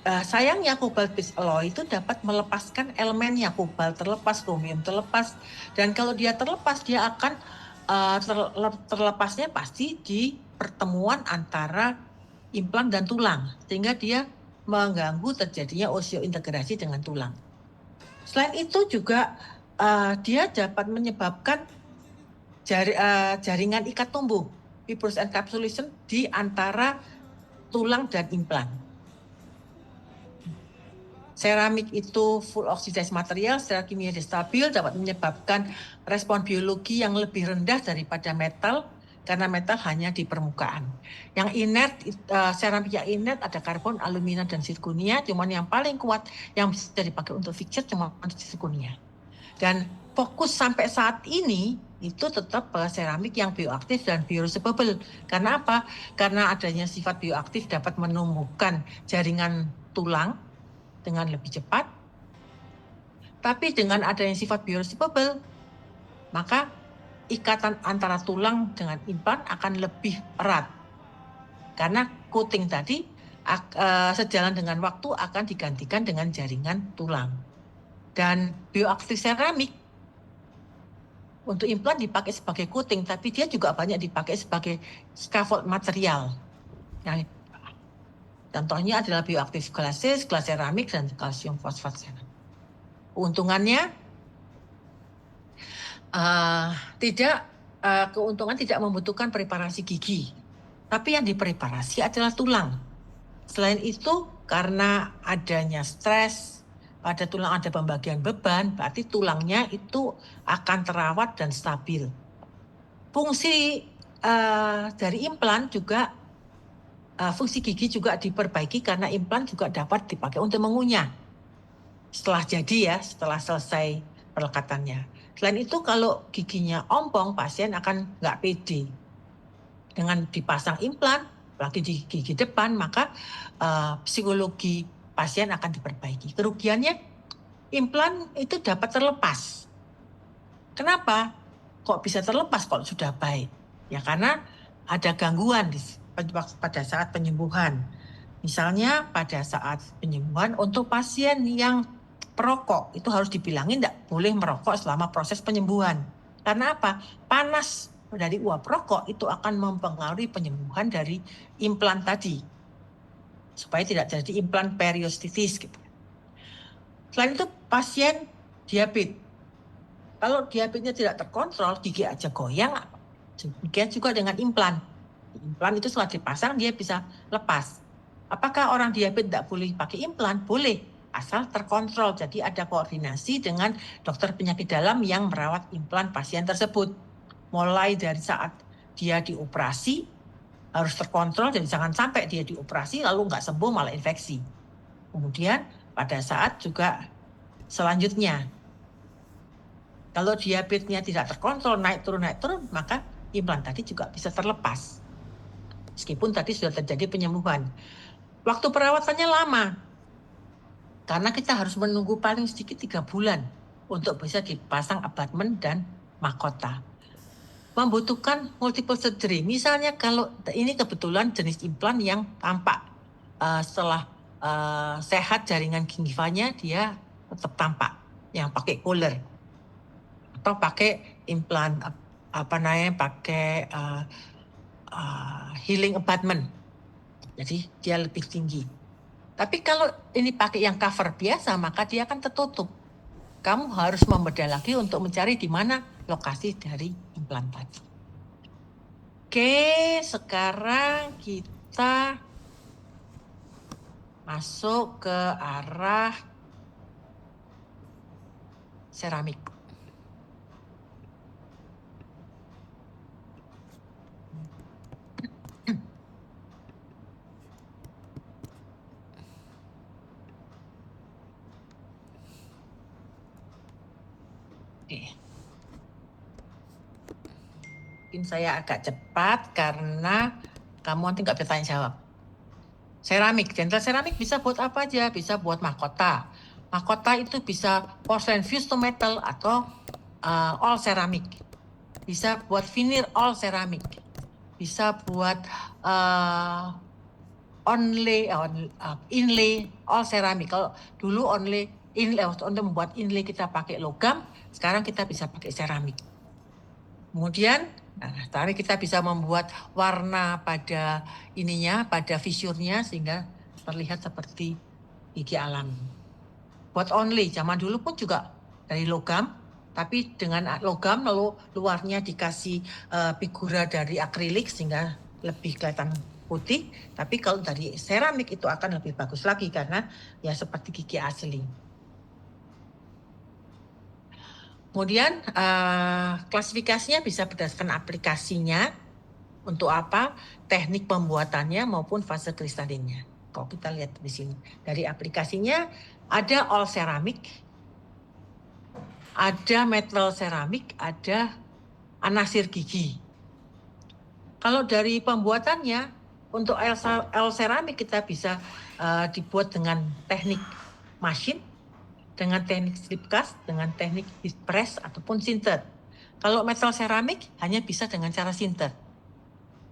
Sayangnya cobalt based alloy itu dapat melepaskan elemennya, kobalt terlepas, kromium terlepas, dan kalau dia terlepas dia akan terlepasnya pasti di pertemuan antara implan dan tulang, sehingga dia mengganggu terjadinya oseointegrasi dengan tulang. Selain itu juga dia dapat menyebabkan jaringan ikat tumbuh, fibrous encapsulation di antara tulang dan implan. Seramik itu full oxidized material, secara kimia stabil, dapat menyebabkan respon biologi yang lebih rendah daripada metal, karena metal hanya di permukaan. Yang inert, seramik yang inert ada karbon, alumina, dan zirconia, cuman yang paling kuat yang bisa dipakai untuk fixture cuma zirconia. Dan fokus sampai saat ini itu tetap seramik yang bioaktif dan bioresorbable. Karena apa? Karena adanya sifat bioaktif dapat menumbuhkan jaringan tulang dengan lebih cepat. Tapi dengan adanya sifat bioresorbable, maka ikatan antara tulang dengan implan akan lebih erat. Karena coating tadi sejalan dengan waktu akan digantikan dengan jaringan tulang. Dan bioaktif seramik untuk implan dipakai sebagai coating, tapi dia juga banyak dipakai sebagai scaffold material. Nah, contohnya adalah bioaktif glasis, gelas seramik, dan kalsium fosfat seramik. Keuntungannya keuntungan tidak membutuhkan preparasi gigi, tapi yang dipreparasi adalah tulang. Selain itu, karena adanya stres, pada tulang ada pembagian beban, berarti tulangnya itu akan terawat dan stabil. Fungsi dari implan juga, fungsi gigi juga diperbaiki karena implan juga dapat dipakai untuk mengunyah. Setelah jadi ya, setelah selesai pelekatannya. Selain itu, kalau giginya ompong, pasien akan nggak pede. Dengan dipasang implan, lagi di gigi depan, maka psikologi pasien akan diperbaiki. Kerugiannya, implan itu dapat terlepas. Kenapa? Kok bisa terlepas kalau sudah baik? Ya karena ada gangguan pada saat penyembuhan. Misalnya pada saat penyembuhan untuk pasien yang perokok, itu harus dibilangin tidak boleh merokok selama proses penyembuhan. Karena apa? Panas dari uap rokok itu akan mempengaruhi penyembuhan dari implan tadi, supaya tidak jadi implan periostitis. Gitu. Selain itu, pasien diabetes. Kalau diabetesnya tidak terkontrol, gigi aja goyang. Demikian juga dengan implan. Implan itu setelah dipasang, dia bisa lepas. Apakah orang diabetes tidak boleh pakai implan? Boleh, asal terkontrol. Jadi ada koordinasi dengan dokter penyakit dalam yang merawat implan pasien tersebut. Mulai dari saat dia dioperasi, harus terkontrol, jadi jangan sampai dia dioperasi lalu nggak sembuh malah infeksi. Kemudian pada saat juga selanjutnya, kalau diabetesnya tidak terkontrol, naik turun, maka implan tadi juga bisa terlepas. Meskipun tadi sudah terjadi penyembuhan. Waktu perawatannya lama, karena kita harus menunggu paling sedikit 3 bulan untuk bisa dipasang abutment dan mahkota. Membutuhkan multiple surgery. Misalnya kalau ini kebetulan jenis implan yang tampak setelah sehat jaringan gingivanya, dia tetap tampak, yang pakai Kohler. Atau pakai implan pakai healing abutment. Jadi dia lebih tinggi. Tapi kalau ini pakai yang cover biasa, maka dia akan tertutup. Kamu harus membedah lagi untuk mencari di mana lokasi dari implan tadi. Oke, sekarang kita masuk ke arah seramik. Oke. Mungkin saya agak cepat karena kamu nanti nggak bisa tanya jawab. Seramik, dental seramik bisa buat apa aja? Bisa buat mahkota. Mahkota itu bisa porcelain fused to metal atau all ceramic. Bisa buat veneer all ceramic. Bisa buat inlay all ceramic. Kalau dulu untuk membuat inlay kita pakai logam, sekarang kita bisa pakai seramik. Kemudian sekarang kita bisa membuat warna pada fisurnya sehingga terlihat seperti gigi alami. Buat onlay, zaman dulu pun juga dari logam, tapi dengan logam lalu luarnya dikasih figura dari akrilik sehingga lebih kelihatan putih. Tapi kalau dari seramik itu akan lebih bagus lagi karena ya seperti gigi asli. Kemudian klasifikasinya bisa berdasarkan aplikasinya, untuk apa, teknik pembuatannya maupun fase kristalinnya. Kalau kita lihat di sini dari aplikasinya ada all ceramic, ada metal ceramic, ada anasir gigi. Kalau dari pembuatannya untuk all ceramic kita bisa dibuat dengan teknik machine, dengan teknik slip cast, dengan teknik heat press ataupun sinter. Kalau metal ceramic hanya bisa dengan cara sinter.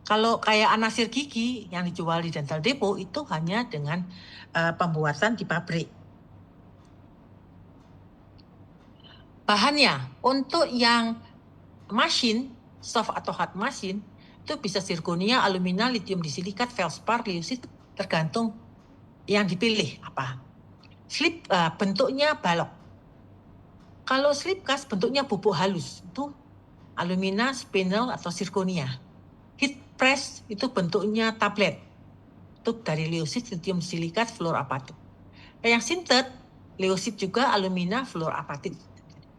Kalau kayak anasir gigi yang dijual di dental depot itu hanya dengan pembuatan di pabrik. Bahannya untuk yang machine, soft atau hard machine itu bisa zirconia, alumina, lithium disilikat, feldspar, leucit, tergantung yang dipilih apa. Slip bentuknya balok. Kalau slip cast bentuknya bubuk halus, itu alumina, spinel atau zirconia. Heat press itu bentuknya tablet. Itu dari leucit, lithium silikat, fluorapatit. Yang sintered, leucit juga, alumina, fluorapatit.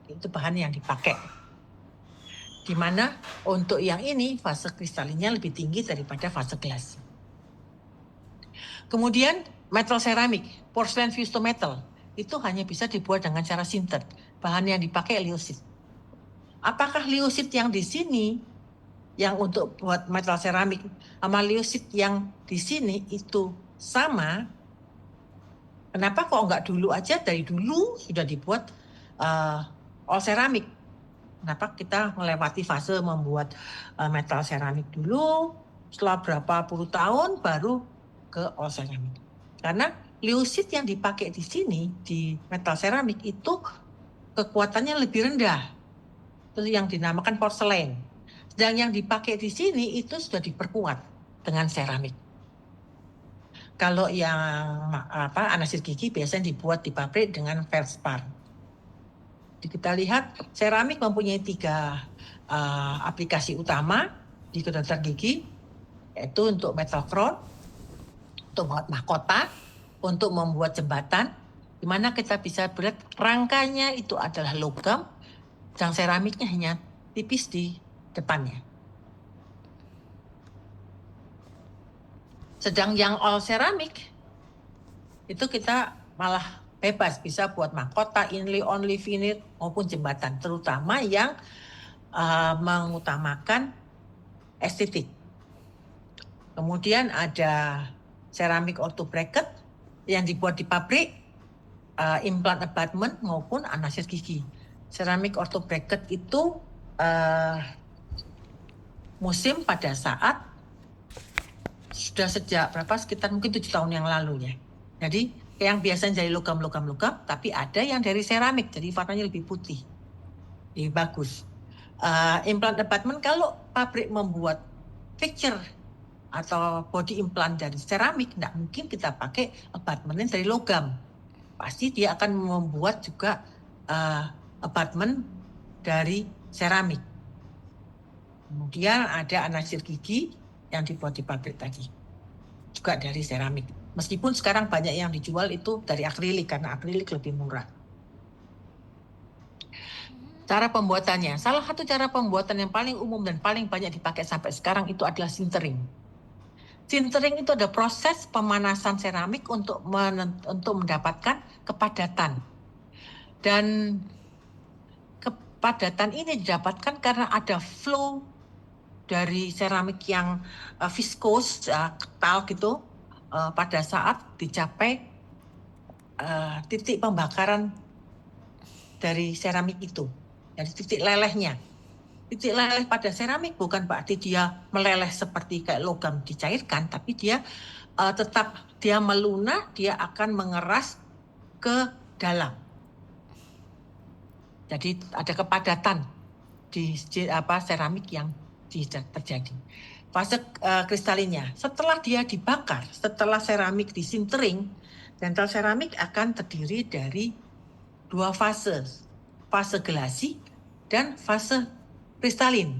Itu bahan yang dipakai. Di mana untuk yang ini fase kristalinnya lebih tinggi daripada fase gelas. Kemudian metal ceramic, porcelain fused to metal, itu hanya bisa dibuat dengan cara sintered. Bahan yang dipakai leucit. Apakah leucit yang di sini, yang untuk buat metal ceramic, sama leucit yang di sini itu sama? Kenapa kok nggak dulu aja, dari dulu sudah dibuat all ceramic? Kenapa kita melewati fase membuat metal ceramic dulu, setelah berapa puluh tahun baru ke all ceramic? Karena leucit yang dipakai di sini di metal ceramic itu kekuatannya lebih rendah. Itu yang dinamakan porselen. Dan yang dipakai di sini itu sudah diperkuat dengan seramik. Kalau yang anasir gigi biasanya dibuat di pabrik dengan feldspar. Jadi kita lihat seramik mempunyai 3 aplikasi utama di kedokteran gigi, yaitu untuk metal crown, untuk membuat mahkota, untuk membuat jembatan, di mana kita bisa lihat rangkanya itu adalah logam, dan seramiknya hanya tipis di depannya. Sedang yang all ceramic itu kita malah bebas, bisa buat mahkota, inlay, only, veneer maupun jembatan, terutama yang mengutamakan estetik. Kemudian ada ceramic ortho bracket yang dibuat di pabrik, implant abutment maupun anasir gigi. Ceramic ortho bracket itu musim pada saat sudah sejak sekitar mungkin 7 tahun yang lalu ya. Jadi yang biasanya dari logam, tapi ada yang dari seramik, jadi warnanya lebih putih, lebih bagus. Implant abutment, kalau pabrik membuat fixture atau body implant dari seramik, tidak mungkin kita pakai abutmentnya dari logam. Pasti dia akan membuat juga abutment dari seramik. Kemudian ada anasir gigi yang dibuat di pabrik tadi, juga dari seramik. Meskipun sekarang banyak yang dijual itu dari akrilik, karena akrilik lebih murah. Cara pembuatannya, salah satu cara pembuatan yang paling umum dan paling banyak dipakai sampai sekarang itu adalah sintering. Sintering itu ada proses pemanasan seramik untuk mendapatkan kepadatan. Dan kepadatan ini didapatkan karena ada flow dari seramik yang viskos, ketal gitu, pada saat dicapai titik pembakaran dari seramik itu, dari titik lelehnya. Titik leleh pada seramik bukan berarti dia meleleh seperti kayak logam dicairkan, tapi dia tetap dia melunak, dia akan mengeras ke dalam. Jadi ada kepadatan di seramik yang terjadi. Fase kristalinnya, setelah dia dibakar, setelah seramik disintering, dental seramik akan terdiri dari 2 fase, fase gelasi dan fase kristalin.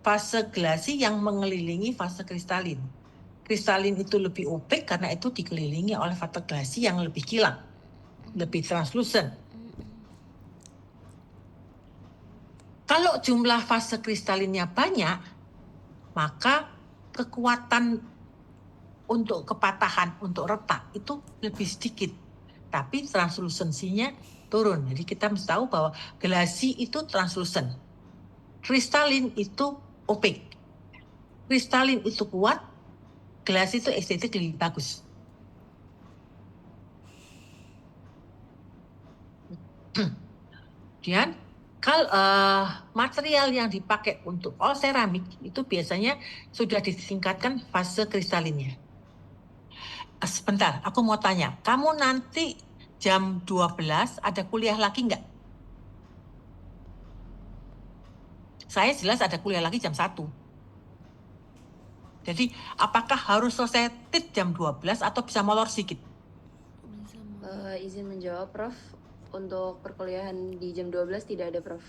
Fase gelasi yang mengelilingi fase kristalin. Kristalin itu lebih opek karena itu dikelilingi oleh fase gelasi yang lebih kilat, lebih translucent. Kalau jumlah fase kristalinnya banyak, maka kekuatan untuk kepatahan, untuk retak itu lebih sedikit. Tapi translusensinya turun. Jadi kita mesti tahu bahwa gelasi itu translucent. Kristalin itu opek. Kristalin itu kuat, gelasi itu estetik lebih bagus. Kemudian kalau material yang dipakai untuk all ceramik itu biasanya sudah ditingkatkan fase kristalinnya. Sebentar, aku mau tanya, kamu nanti jam 12 ada kuliah lagi nggak? Saya jelas ada kuliah lagi jam 1. Jadi apakah harus selesai tit jam 12 atau bisa molor sedikit? Izin menjawab, Prof. Untuk perkuliahan di jam 12 tidak ada, Prof.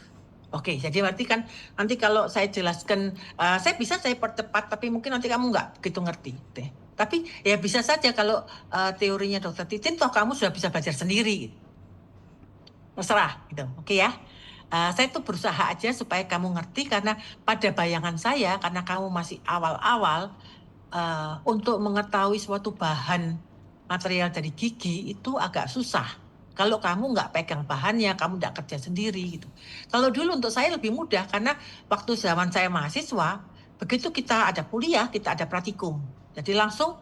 Oke, jadi berarti kan nanti kalau saya jelaskan, saya percepat, tapi mungkin nanti kamu nggak gitu ngerti deh. Tapi ya bisa saja kalau teorinya Dokter Titin, toh kamu sudah bisa belajar sendiri. Terserah gitu, oke ya. Saya tuh berusaha aja supaya kamu ngerti, karena pada bayangan saya, karena kamu masih awal-awal, untuk mengetahui suatu bahan material dari gigi itu agak susah. Kalau kamu nggak pegang bahannya, kamu nggak kerja sendiri gitu. Kalau dulu untuk saya lebih mudah, karena waktu zaman saya mahasiswa, begitu kita ada kuliah, kita ada praktikum. Jadi langsung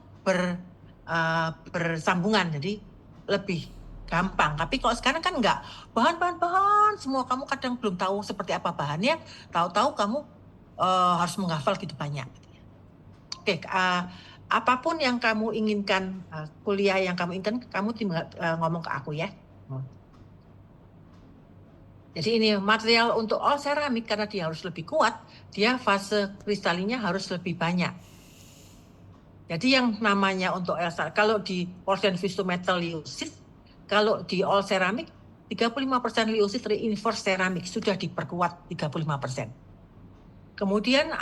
bersambungan, jadi lebih gampang. Tapi kalau sekarang kan nggak, bahan semua kamu kadang belum tahu seperti apa bahannya, tahu-tahu kamu harus menghafal gitu banyak. Oke, apapun yang kamu inginkan, kuliah yang kamu inginkan, kamu tinggal ngomong ke aku ya. Jadi ini material untuk all ceramik, karena dia harus lebih kuat, dia fase kristalinnya harus lebih banyak. Jadi yang namanya untuk kalau di porcelain fused to metal lysis, kalau di all ceramik 35% lysis reinforced ceramik sudah diperkuat 35%. Kemudian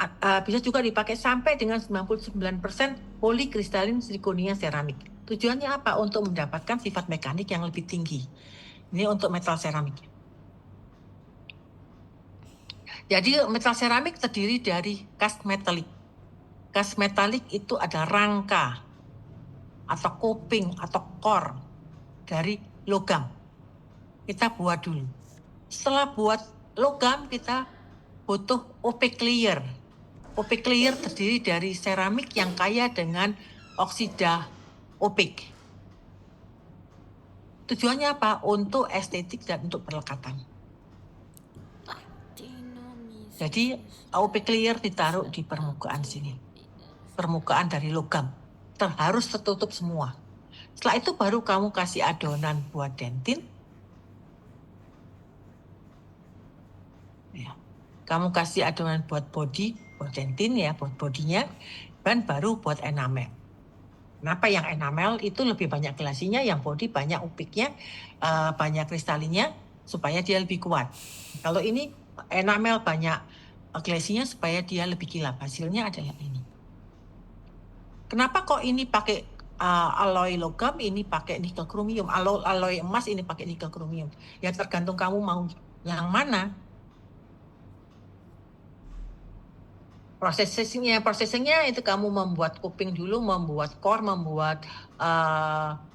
bisa juga dipakai sampai dengan 99% polikristalin zirconia ceramik. Tujuannya apa? Untuk mendapatkan sifat mekanik yang lebih tinggi. Ini untuk metal ceramik. Jadi metal ceramik terdiri dari cast metallic. Cast metallic itu ada rangka atau coping atau core dari logam. Kita buat dulu. Setelah buat logam, kita butuh opaque layer. Opaque layer terdiri dari seramik yang kaya dengan oksida opaque. Tujuannya apa? Untuk estetik dan untuk perlekatan. Jadi opaque layer ditaruh di permukaan sini. Permukaan dari logam. Harus tertutup semua. Setelah itu baru kamu kasih adonan buat dentin. Ya. Kamu kasih adonan buat body, buat dentin ya, buat bodinya, dan baru buat enamel. Kenapa yang enamel itu lebih banyak gelasinya, yang body banyak opiknya, banyak kristalinnya, supaya dia lebih kuat. Kalau ini enamel banyak glasinya supaya dia lebih kilap. Hasilnya adalah ini. Kenapa kok ini pakai alloy logam, ini pakai nikel kromium, alloy emas ini pakai nikel kromium? Ya tergantung kamu mau yang mana. Prosesingnya itu kamu membuat coping dulu, membuat core, membuat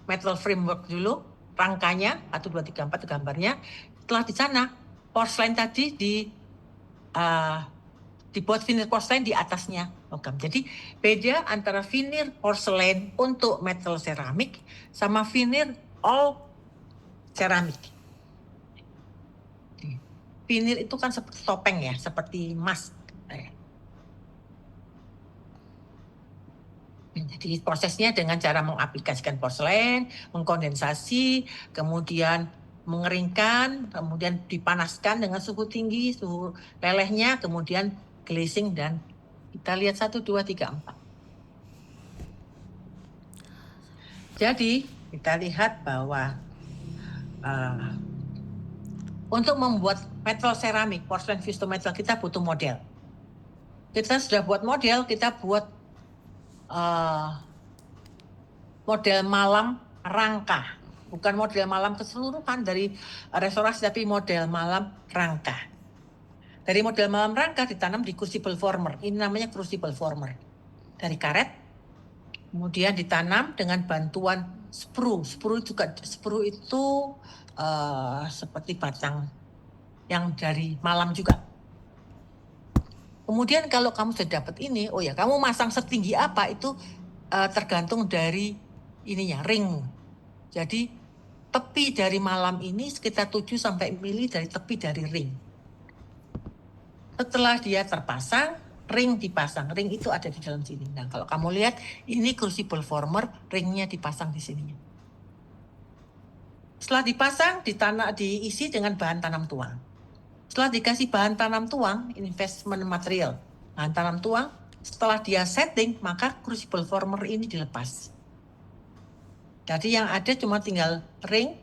metal framework dulu, rangkanya 1, 2, 3, 4 gambarnya. Setelah di sana, porselen tadi dibuat veneer porselen di atasnya logam. Jadi beda antara veneer porselen untuk metal seramik sama veneer all seramik. Veneer itu kan seperti topeng ya, seperti mask. Jadi prosesnya dengan cara mengaplikasikan porselen, mengkondensasi, kemudian mengeringkan, kemudian dipanaskan dengan suhu tinggi, suhu lelehnya, kemudian glazing, dan kita lihat 1, 2, 3, 4. Jadi kita lihat bahwa untuk membuat metal seramik, porselen fused to metal, kita butuh model. Kita sudah buat model, kita buat model malam rangka. Bukan model malam keseluruhan dari restorasi, tapi model malam rangka. Dari model malam rangka ditanam di crucible former. Ini namanya crucible former. Dari karet, kemudian ditanam dengan bantuan sprue. Sprue itu seperti batang yang dari malam juga. Kemudian kalau kamu sudah dapat ini, oh ya, kamu masang setinggi apa itu tergantung dari ininya, ring. Jadi tepi dari malam ini sekitar 7-8 mili dari tepi dari ring. Setelah dia terpasang, ring dipasang. Ring itu ada di dalam sini. Nah, kalau kamu lihat, ini crucible former, ringnya dipasang di sini. Setelah dipasang, diisi dengan bahan tanam tuang. Setelah dikasih bahan tanam tuang, investment material, bahan tanam tuang, setelah dia setting, maka crucible former ini dilepas. Jadi yang ada cuma tinggal ring,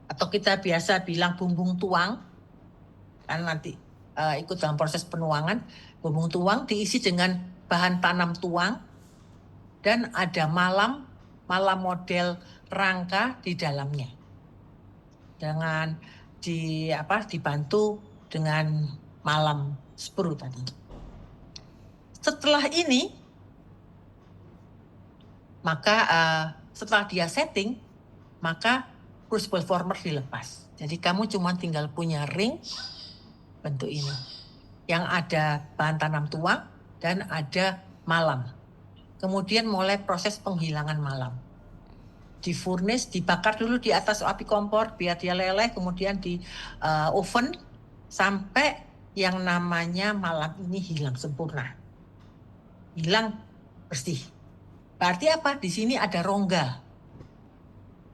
atau kita biasa bilang bumbung tuang, kan nanti ikut dalam proses penuangan. Bumbung tuang diisi dengan bahan tanam tuang, dan ada malam model rangka di dalamnya. Dengan dibantu dengan malam sprue tadi. Setelah ini, maka setelah dia setting, maka crucible former dilepas. Jadi kamu cuma tinggal punya ring bentuk ini, yang ada bahan tanam tuang dan ada malam. Kemudian mulai proses penghilangan malam. Di furnace, dibakar dulu di atas api kompor biar dia leleh, kemudian di oven sampai yang namanya malam ini hilang sempurna, hilang bersih. Berarti apa? Di sini ada rongga,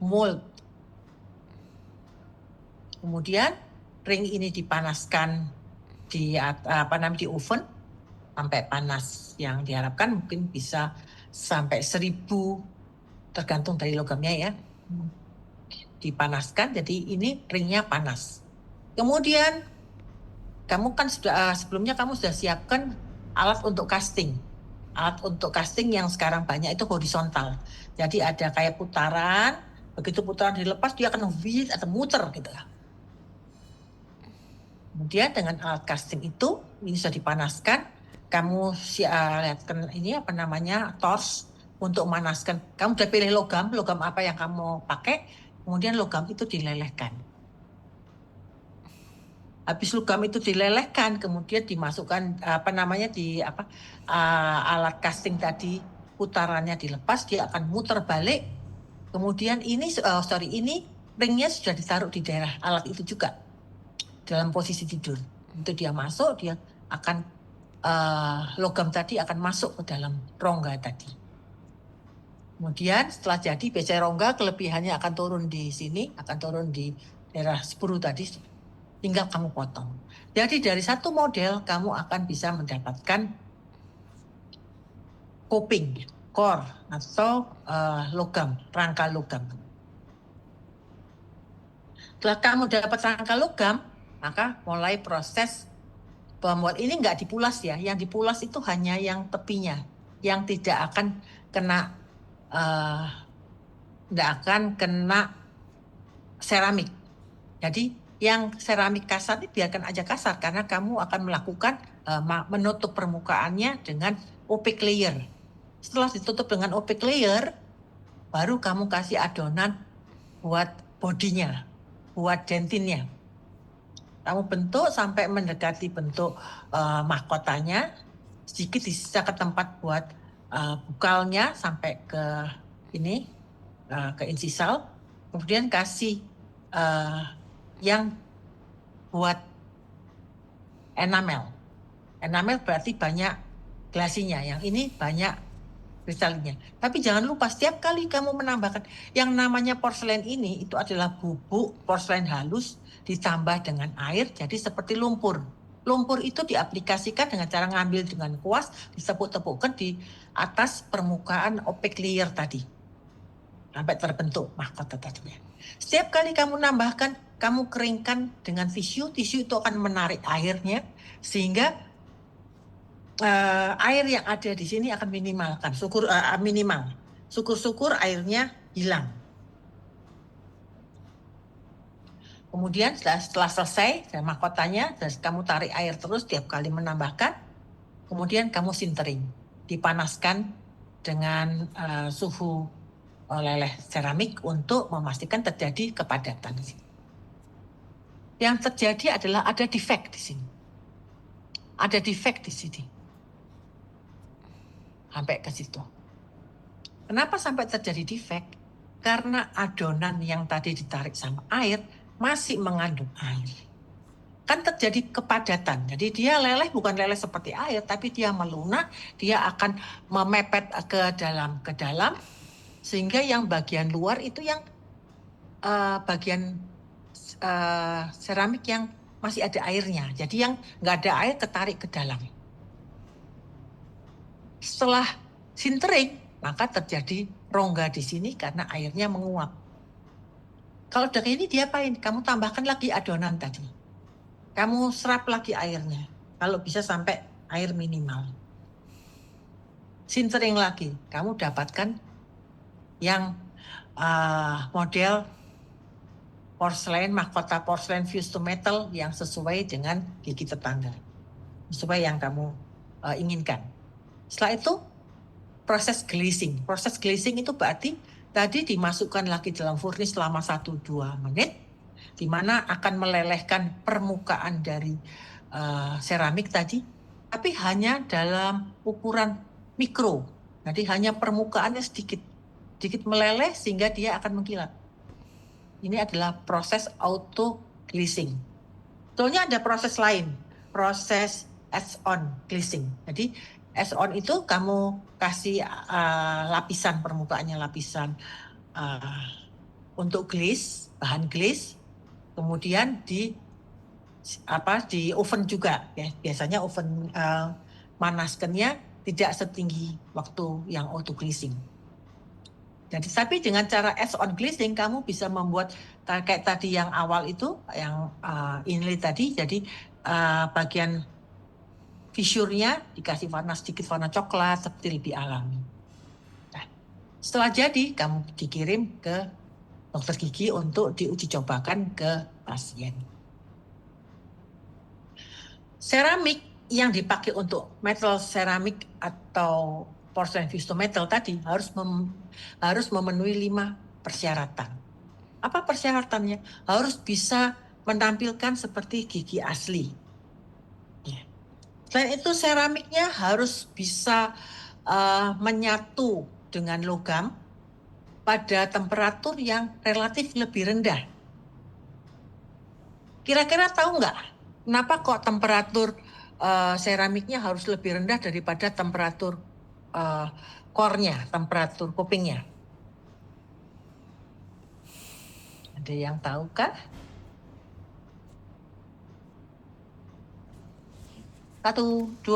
mold. Kemudian ring ini dipanaskan di oven sampai panas yang diharapkan mungkin bisa sampai 1000, tergantung dari logamnya ya, dipanaskan. Jadi ini ringnya panas. Kemudian kamu kan sebelumnya kamu sudah siapkan alat untuk casting. Alat untuk casting yang sekarang banyak itu horizontal. Jadi ada kayak putaran, begitu putaran dilepas dia akan wheel atau muter gitu. Kemudian dengan alat casting itu, ini sudah dipanaskan, kamu lihatkan ini torch untuk memanaskan. Kamu sudah pilih logam apa yang kamu pakai, kemudian logam itu dilelehkan. Habis logam itu dilelehkan, kemudian dimasukkan alat casting tadi, putarannya dilepas, dia akan muter balik. Kemudian ini ringnya sudah ditaruh di daerah alat itu juga, dalam posisi tidur. Itu dia masuk, dia akan logam tadi akan masuk ke dalam rongga tadi. Kemudian setelah jadi biasanya rongga kelebihannya akan turun di sini, akan turun di daerah sprue tadi, tinggal kamu potong. Jadi dari satu model kamu akan bisa mendapatkan coping, core atau logam, rangka logam. Setelah kamu dapat rangka logam, maka mulai proses pembuat. Ini nggak dipulas ya, yang dipulas itu hanya yang tepinya, yang tidak akan kena seramik. Jadi yang seramik kasar ini biarkan aja kasar, karena kamu akan melakukan menutup permukaannya dengan opaque layer. Setelah ditutup dengan opaque layer, baru kamu kasih adonan buat bodinya, buat dentinnya. Kamu bentuk sampai mendekati bentuk mahkotanya, sedikit disisa ke tempat buat bukalnya sampai ke ini, ke insisal. Kemudian kasih yang buat enamel. Enamel berarti banyak glasinya, yang ini banyak kristalnya. Tapi jangan lupa setiap kali kamu menambahkan yang namanya porselen ini, itu adalah bubuk porselen halus ditambah dengan air jadi seperti lumpur. Lumpur itu diaplikasikan dengan cara ngambil dengan kuas, ditepuk-tepukkan di atas permukaan opaque layer tadi sampai terbentuk mahkota tadinya. Setiap kali kamu nambahkan, kamu keringkan dengan tisu itu akan menarik airnya sehingga air yang ada di sini akan minimal. Syukur-syukur airnya hilang. Kemudian setelah selesai mahkotanya, kamu tarik air terus tiap kali menambahkan. Kemudian kamu sintering, dipanaskan dengan suhu leleh seramik untuk memastikan terjadi kepadatan. Yang terjadi adalah ada defect di sini. Ada defect di sini. Sampai ke situ. Kenapa sampai terjadi defect? Karena adonan yang tadi ditarik sama air masih mengandung air. Kan terjadi kepadatan. Jadi dia leleh bukan leleh seperti air, tapi dia melunak, dia akan memepet ke dalam, sehingga yang bagian luar itu yang bagian seramik yang masih ada airnya. Jadi yang nggak ada air ketarik ke dalam. Setelah sintering, maka terjadi rongga di sini karena airnya menguap. Kalau dari ini diapain? Kamu tambahkan lagi adonan tadi. Kamu serap lagi airnya. Kalau bisa sampai air minimal. Sintering lagi. Kamu dapatkan yang model porselen, mahkota porselen fused to metal yang sesuai dengan gigi tetangga. Sesuai yang kamu inginkan. Setelah itu proses glazing. Proses glazing itu berarti tadi dimasukkan lagi dalam furnace selama 1-2 menit, di mana akan melelehkan permukaan dari seramik tadi, tapi hanya dalam ukuran mikro. Jadi hanya permukaannya sedikit meleleh sehingga dia akan mengkilat. Ini adalah proses auto glazing. Sebetulnya ada proses lain, proses edge-on glazing. Jadi edge-on itu kamu kasih lapisan permukaannya, lapisan untuk glaze, bahan glaze, kemudian di oven juga ya. Biasanya oven manaskannya tidak setinggi waktu yang auto glazing. Jadi tapi dengan cara edge-on glazing kamu bisa membuat kayak tadi yang awal itu yang inlay tadi, jadi bagian fisurnya dikasih warna sedikit warna coklat seperti lebih alami. Nah, setelah jadi kamu dikirim ke dokter gigi untuk diuji cobakan ke pasien. Seramik yang dipakai untuk metal seramik atau porselen fused to metal tadi harus memenuhi 5 persyaratan. Apa persyaratannya? Harus bisa menampilkan seperti gigi asli. Selain itu seramiknya harus bisa menyatu dengan logam pada temperatur yang relatif lebih rendah. Kira-kira tahu nggak kenapa kok temperatur seramiknya harus lebih rendah daripada temperatur core-nya, temperatur kupingnya? Ada yang tahu kah? 1, 2,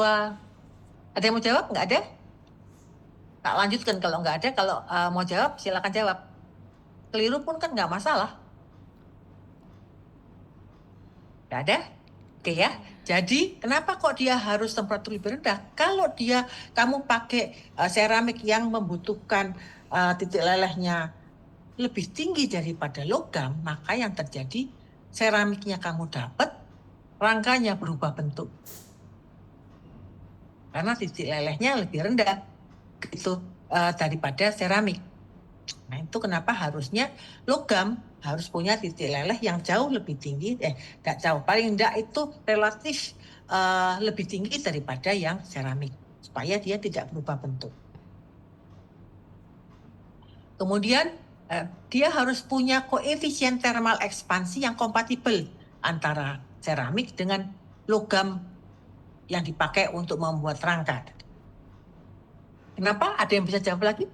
ada yang mau jawab? Nggak ada? Tak lanjutkan kalau nggak ada. Kalau mau jawab, silakan jawab. Keliru pun kan nggak masalah. Nggak ada? Oke ya. Jadi kenapa kok dia harus temperatur lebih rendah? Kalau kamu pakai seramik yang membutuhkan titik lelehnya lebih tinggi daripada logam, maka yang terjadi seramiknya kamu dapat, rangkanya berubah bentuk. Karena titik lelehnya lebih rendah itu daripada seramik. Nah, itu kenapa harusnya logam harus punya titik leleh yang jauh lebih tinggi, tidak jauh, paling enggak itu relatif lebih tinggi daripada yang seramik, supaya dia tidak berubah bentuk. Kemudian dia harus punya koefisien thermal ekspansi yang kompatibel antara seramik dengan logam yang dipakai untuk membuat rangka. Kenapa? Ada yang bisa jawab lagi?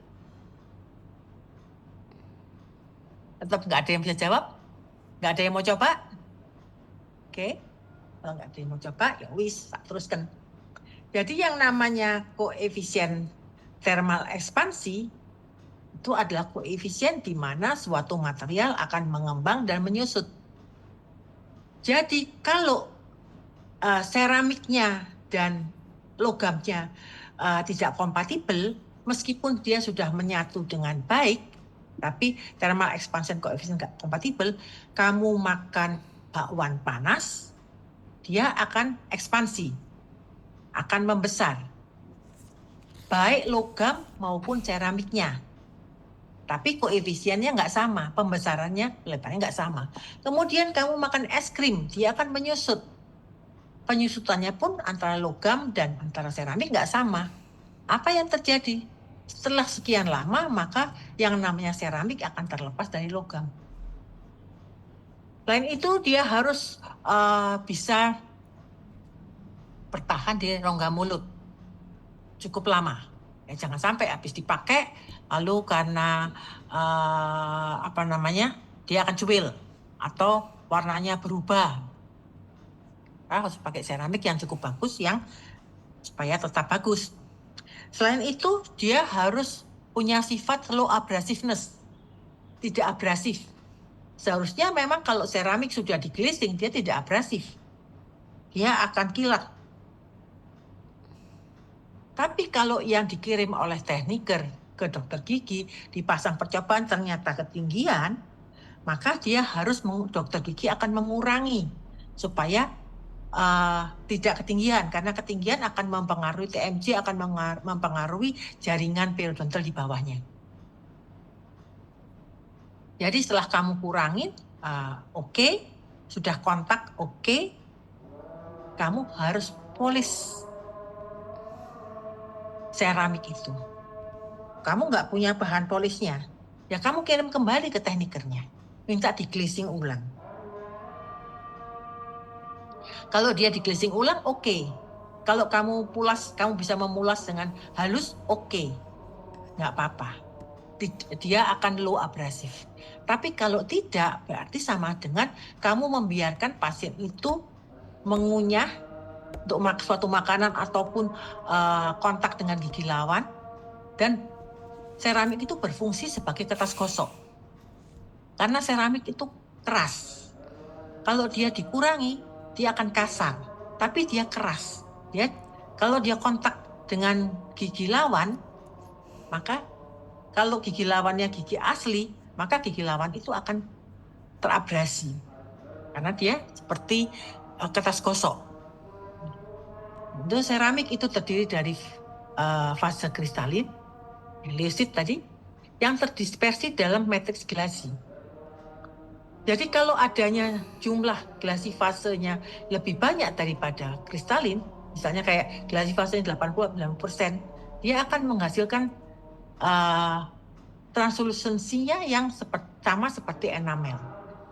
Tetap nggak ada yang bisa jawab? Nggak ada yang mau coba? Oke. Kalau nggak ada yang mau coba, ya wis, tak teruskan. Jadi yang namanya koefisien thermal ekspansi itu adalah koefisien di mana suatu material akan mengembang dan menyusut. Jadi kalau seramiknya dan logamnya tidak kompatibel, meskipun dia sudah menyatu dengan baik, tapi thermal expansion coefficient nggak kompatibel, kamu makan bakwan panas, dia akan ekspansi, akan membesar, baik logam maupun seramiknya. Tapi koefisiennya nggak sama, pembesarannya, lebarnya nggak sama. Kemudian kamu makan es krim, dia akan menyusut. Penyusutannya pun antara logam dan antara seramik nggak sama. Apa yang terjadi? Setelah sekian lama, maka yang namanya seramik akan terlepas dari logam. Selain itu, dia harus bisa bertahan di rongga mulut cukup lama. Ya, jangan sampai habis dipakai, lalu karena dia akan cuil atau warnanya berubah. Harus pakai seramik yang cukup bagus, yang supaya tetap bagus. Selain itu, dia harus punya sifat low abrasiveness, tidak abrasif. Seharusnya memang kalau seramik sudah diglasing, dia tidak abrasif. Dia akan kilat. Tapi kalau yang dikirim oleh tekniker ke dokter gigi, dipasang percobaan ternyata ketinggian, maka dokter gigi akan mengurangi supaya tidak ketinggian, karena ketinggian akan mempengaruhi TMJ, akan mempengaruhi jaringan periodontal di bawahnya. Jadi setelah kamu kurangin, oke, sudah kontak oke, kamu harus polis seramik itu. Kamu nggak punya bahan polisnya, ya kamu kirim kembali ke teknikernya, minta di-glazing ulang. Kalau dia di-glazing ulang, oke. Kalau kamu bisa memulas dengan halus, oke. Nggak apa-apa. Dia akan low abrasif. Tapi kalau tidak, berarti sama dengan kamu membiarkan pasien itu mengunyah untuk suatu makanan ataupun kontak dengan gigi lawan, dan seramik itu berfungsi sebagai kertas gosok. Karena seramik itu keras. Kalau dia dikurangi, dia akan kasar, tapi dia keras. Kalau dia kontak dengan gigi lawan, maka kalau gigi lawannya gigi asli, maka gigi lawan itu akan terabrasi, karena dia seperti kertas gosok. Itu seramik itu terdiri dari fase kristalin, lucid tadi, yang terdispersi dalam matriks gelasi. Jadi kalau adanya jumlah gelasi fasenya lebih banyak daripada kristalin, misalnya kayak gelasi fasenya 80-90%, dia akan menghasilkan translusensinya yang sama seperti enamel.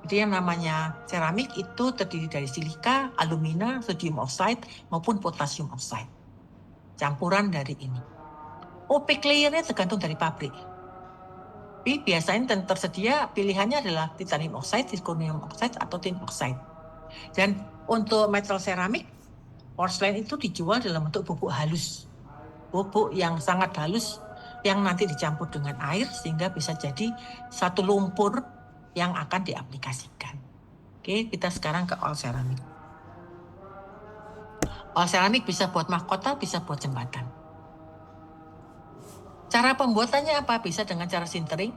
Jadi yang namanya seramik itu terdiri dari silika, alumina, sodium oxide maupun potassium oxide. Campuran dari ini. Opaque layer-nya tergantung dari pabrik. Tapi biasanya yang tersedia pilihannya adalah titanium oxide, zirconium oxide, atau tin oxide. Dan untuk metal seramik, porselen itu dijual dalam bentuk bubuk halus. Bubuk yang sangat halus yang nanti dicampur dengan air sehingga bisa jadi satu lumpur yang akan diaplikasikan. Oke, kita sekarang ke all seramik. All seramik bisa buat mahkota, bisa buat jembatan. Cara pembuatannya apa? Bisa dengan cara sintering,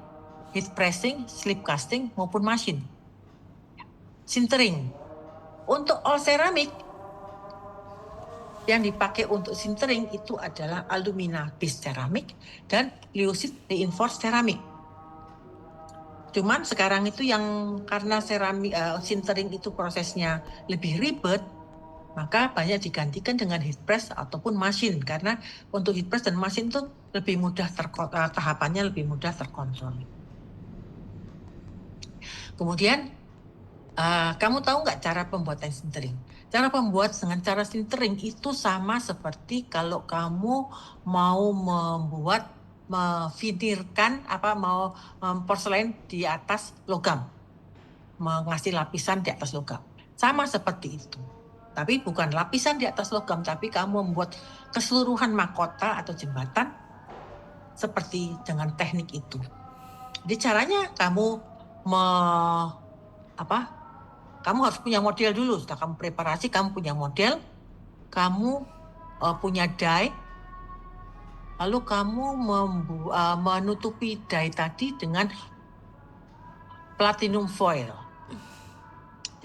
heat pressing, slip casting, maupun mesin. Sintering. Untuk all seramik, yang dipakai untuk sintering itu adalah alumina base ceramic dan lucid reinforced ceramic. Cuman sekarang itu yang karena seramik sintering itu prosesnya lebih ribet, maka banyak digantikan dengan heat press ataupun mesin, karena untuk heat press dan mesin itu lebih mudah tahapannya lebih mudah terkontrol. Kemudian kamu tahu nggak cara pembuatan sintering? Cara pembuat dengan cara sintering itu sama seperti kalau kamu mau membuat memfinirkan mau porselen di atas logam, mengasih lapisan di atas logam, sama seperti itu. Tapi bukan lapisan di atas logam, tapi kamu membuat keseluruhan mahkota atau jembatan seperti dengan teknik itu. Jadi caranya kamu kamu harus punya model dulu. Setelah kamu preparasi, kamu punya model, kamu punya die, lalu kamu menutupi die tadi dengan platinum foil.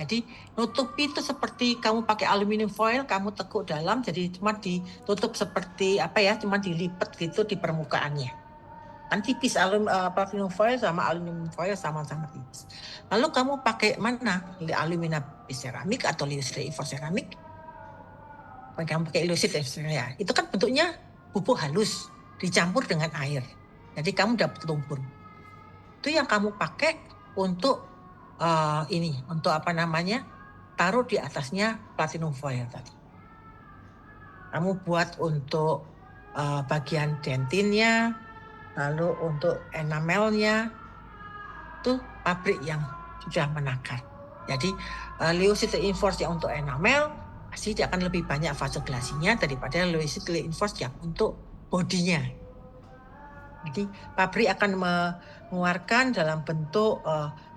Jadi nutupi itu seperti kamu pakai aluminium foil, kamu tekuk dalam, jadi cuma ditutup seperti cuma dilipat gitu di permukaannya. Kan tipis platinum foil sama aluminium foil sama-sama tipis. Lalu kamu pakai mana? Alumina seramik atau Linus reinforced ceramic? Kamu pakai Lucid ya. Itu kan bentuknya bubuk halus dicampur dengan air. Jadi kamu dapat lumpur. Itu yang kamu pakai untuk taruh di atasnya platinum foil tadi. Kamu buat untuk bagian dentinnya, lalu untuk enamelnya, itu pabrik yang sudah menakar. Jadi Lucid reinforced yang untuk enamel pasti dia akan lebih banyak fase glasinya daripada Lucid reinforced yang untuk bodinya. Jadi pabrik akan mengeluarkan dalam bentuk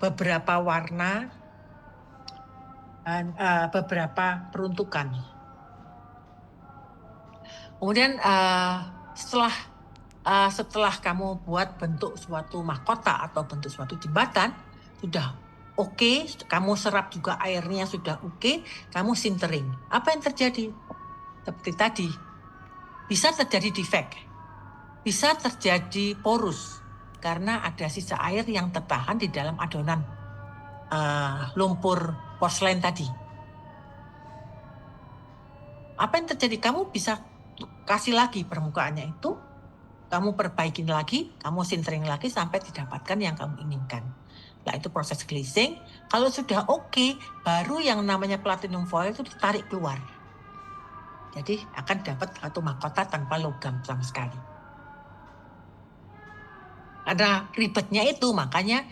beberapa warna dan beberapa peruntukan. Kemudian setelah kamu buat bentuk suatu mahkota atau bentuk suatu jembatan, sudah oke, kamu serap juga airnya sudah oke, kamu sintering. Apa yang terjadi? Seperti tadi, bisa terjadi defect, bisa terjadi porus, karena ada sisa air yang tertahan di dalam adonan lumpur porselen tadi. Apa yang terjadi? Kamu bisa kasih lagi permukaannya itu, kamu perbaikin lagi, kamu sintering lagi sampai didapatkan yang kamu inginkan. Nah, itu proses glazing. Kalau sudah oke, baru yang namanya platinum foil itu ditarik keluar. Jadi akan dapat satu mahkota tanpa logam sama sekali. Ada ribetnya itu, makanya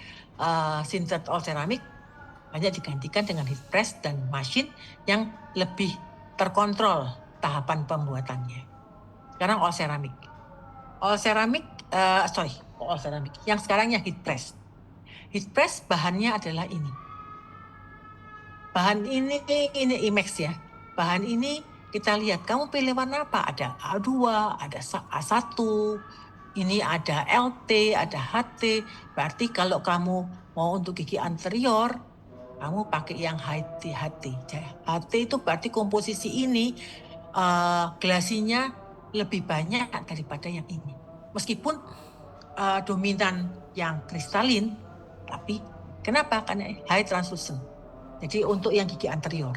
sintered all ceramic banyak digantikan dengan heat press dan mesin yang lebih terkontrol tahapan pembuatannya. Sekarang all ceramic. All ceramic, yang sekarangnya heat press. Heat press bahannya adalah ini. Bahan ini IMEX ya. Bahan ini kita lihat, kamu pilih warna apa? Ada A2, ada A1, ini ada LT, ada HT. Berarti kalau kamu mau untuk gigi anterior, kamu pakai yang HT. HT itu berarti komposisi ini glasinya lebih banyak daripada yang ini. Meskipun dominan yang kristalin, tapi kenapa? Karena high translucent. Jadi untuk yang gigi anterior.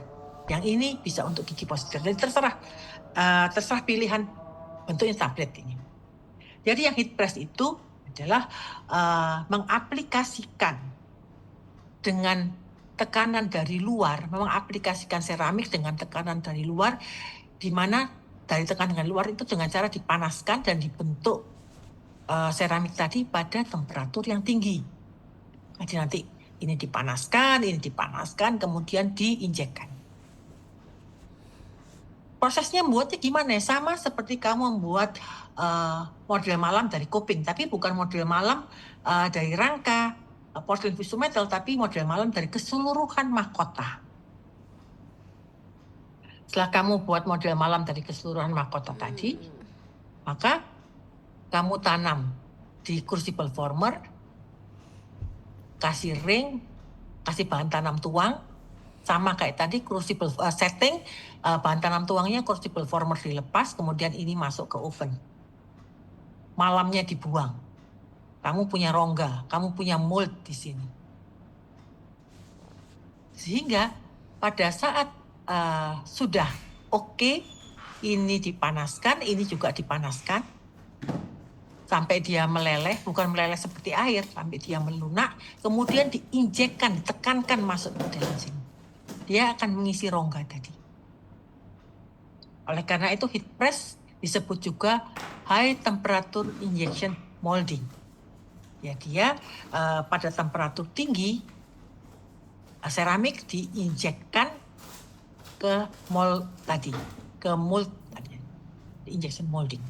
Yang ini bisa untuk gigi posterior. Jadi terserah pilihan bentuknya tablet ini. Jadi yang heat press itu adalah mengaplikasikan dengan tekanan dari luar, mengaplikasikan seramik dengan tekanan dari luar, di mana dari tekanan dengan luar itu dengan cara dipanaskan dan dibentuk seramik tadi pada temperatur yang tinggi. Jadi nanti ini dipanaskan, kemudian diinjekkan. Prosesnya membuatnya gimana? Sama seperti kamu membuat model malam dari kuping, tapi bukan model malam dari rangka porcelain visum metal, tapi model malam dari keseluruhan mahkota. Setelah kamu buat model malam dari keseluruhan mahkota tadi, maka kamu tanam di crucible former, kasih ring, kasih bahan tanam tuang, sama kayak tadi crucible setting, bahan tanam tuangnya crucible former dilepas, kemudian ini masuk ke oven. Malamnya dibuang. kamu punya rongga, kamu punya mold di sini. Sehingga pada saat sudah oke, ini dipanaskan, ini juga dipanaskan, sampai dia meleleh, bukan meleleh seperti air, sampai dia melunak, kemudian diinjekkan, ditekankan masuk ke dalam sini. Dia akan mengisi rongga tadi. Oleh karena itu heat press disebut juga high temperature injection molding. Ya, dia pada temperatur tinggi seramik diinjekkan ke mold tadi, injection molding.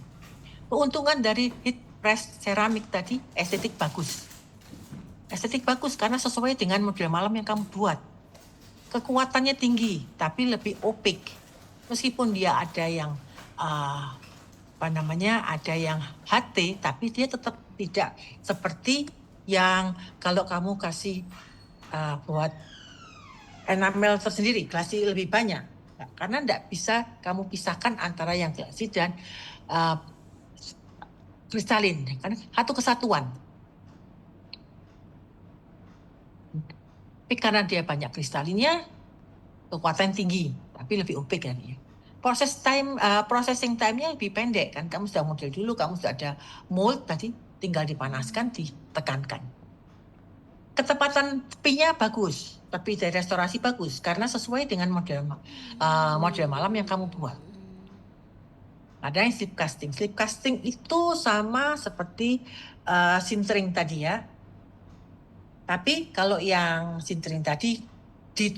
Keuntungan dari heat press seramik tadi estetik bagus. Estetik bagus karena sesuai dengan model malam yang kamu buat. Kekuatannya tinggi, tapi lebih opaque. Meskipun dia ada yang ada yang HT, tapi dia tetap tidak seperti yang kalau kamu kasih buat enamel tersendiri, glasi lebih banyak. Nah, karena tidak bisa kamu pisahkan antara yang glasi dan kristalin, karena satu kesatuan. Tapi karena dia banyak kristalinnya, kekuatan tinggi, tapi lebih opaque kan ya. Processing time-nya lebih pendek kan. Kamu sudah model dulu, kamu sudah ada mold tadi, tinggal dipanaskan, ditekankan. Ketepatan tepinya bagus, tepi dari restorasi bagus karena sesuai dengan model malam yang kamu buat. Ada yang slip casting. Slip casting itu sama seperti sintering tadi ya. Tapi kalau yang sintering tadi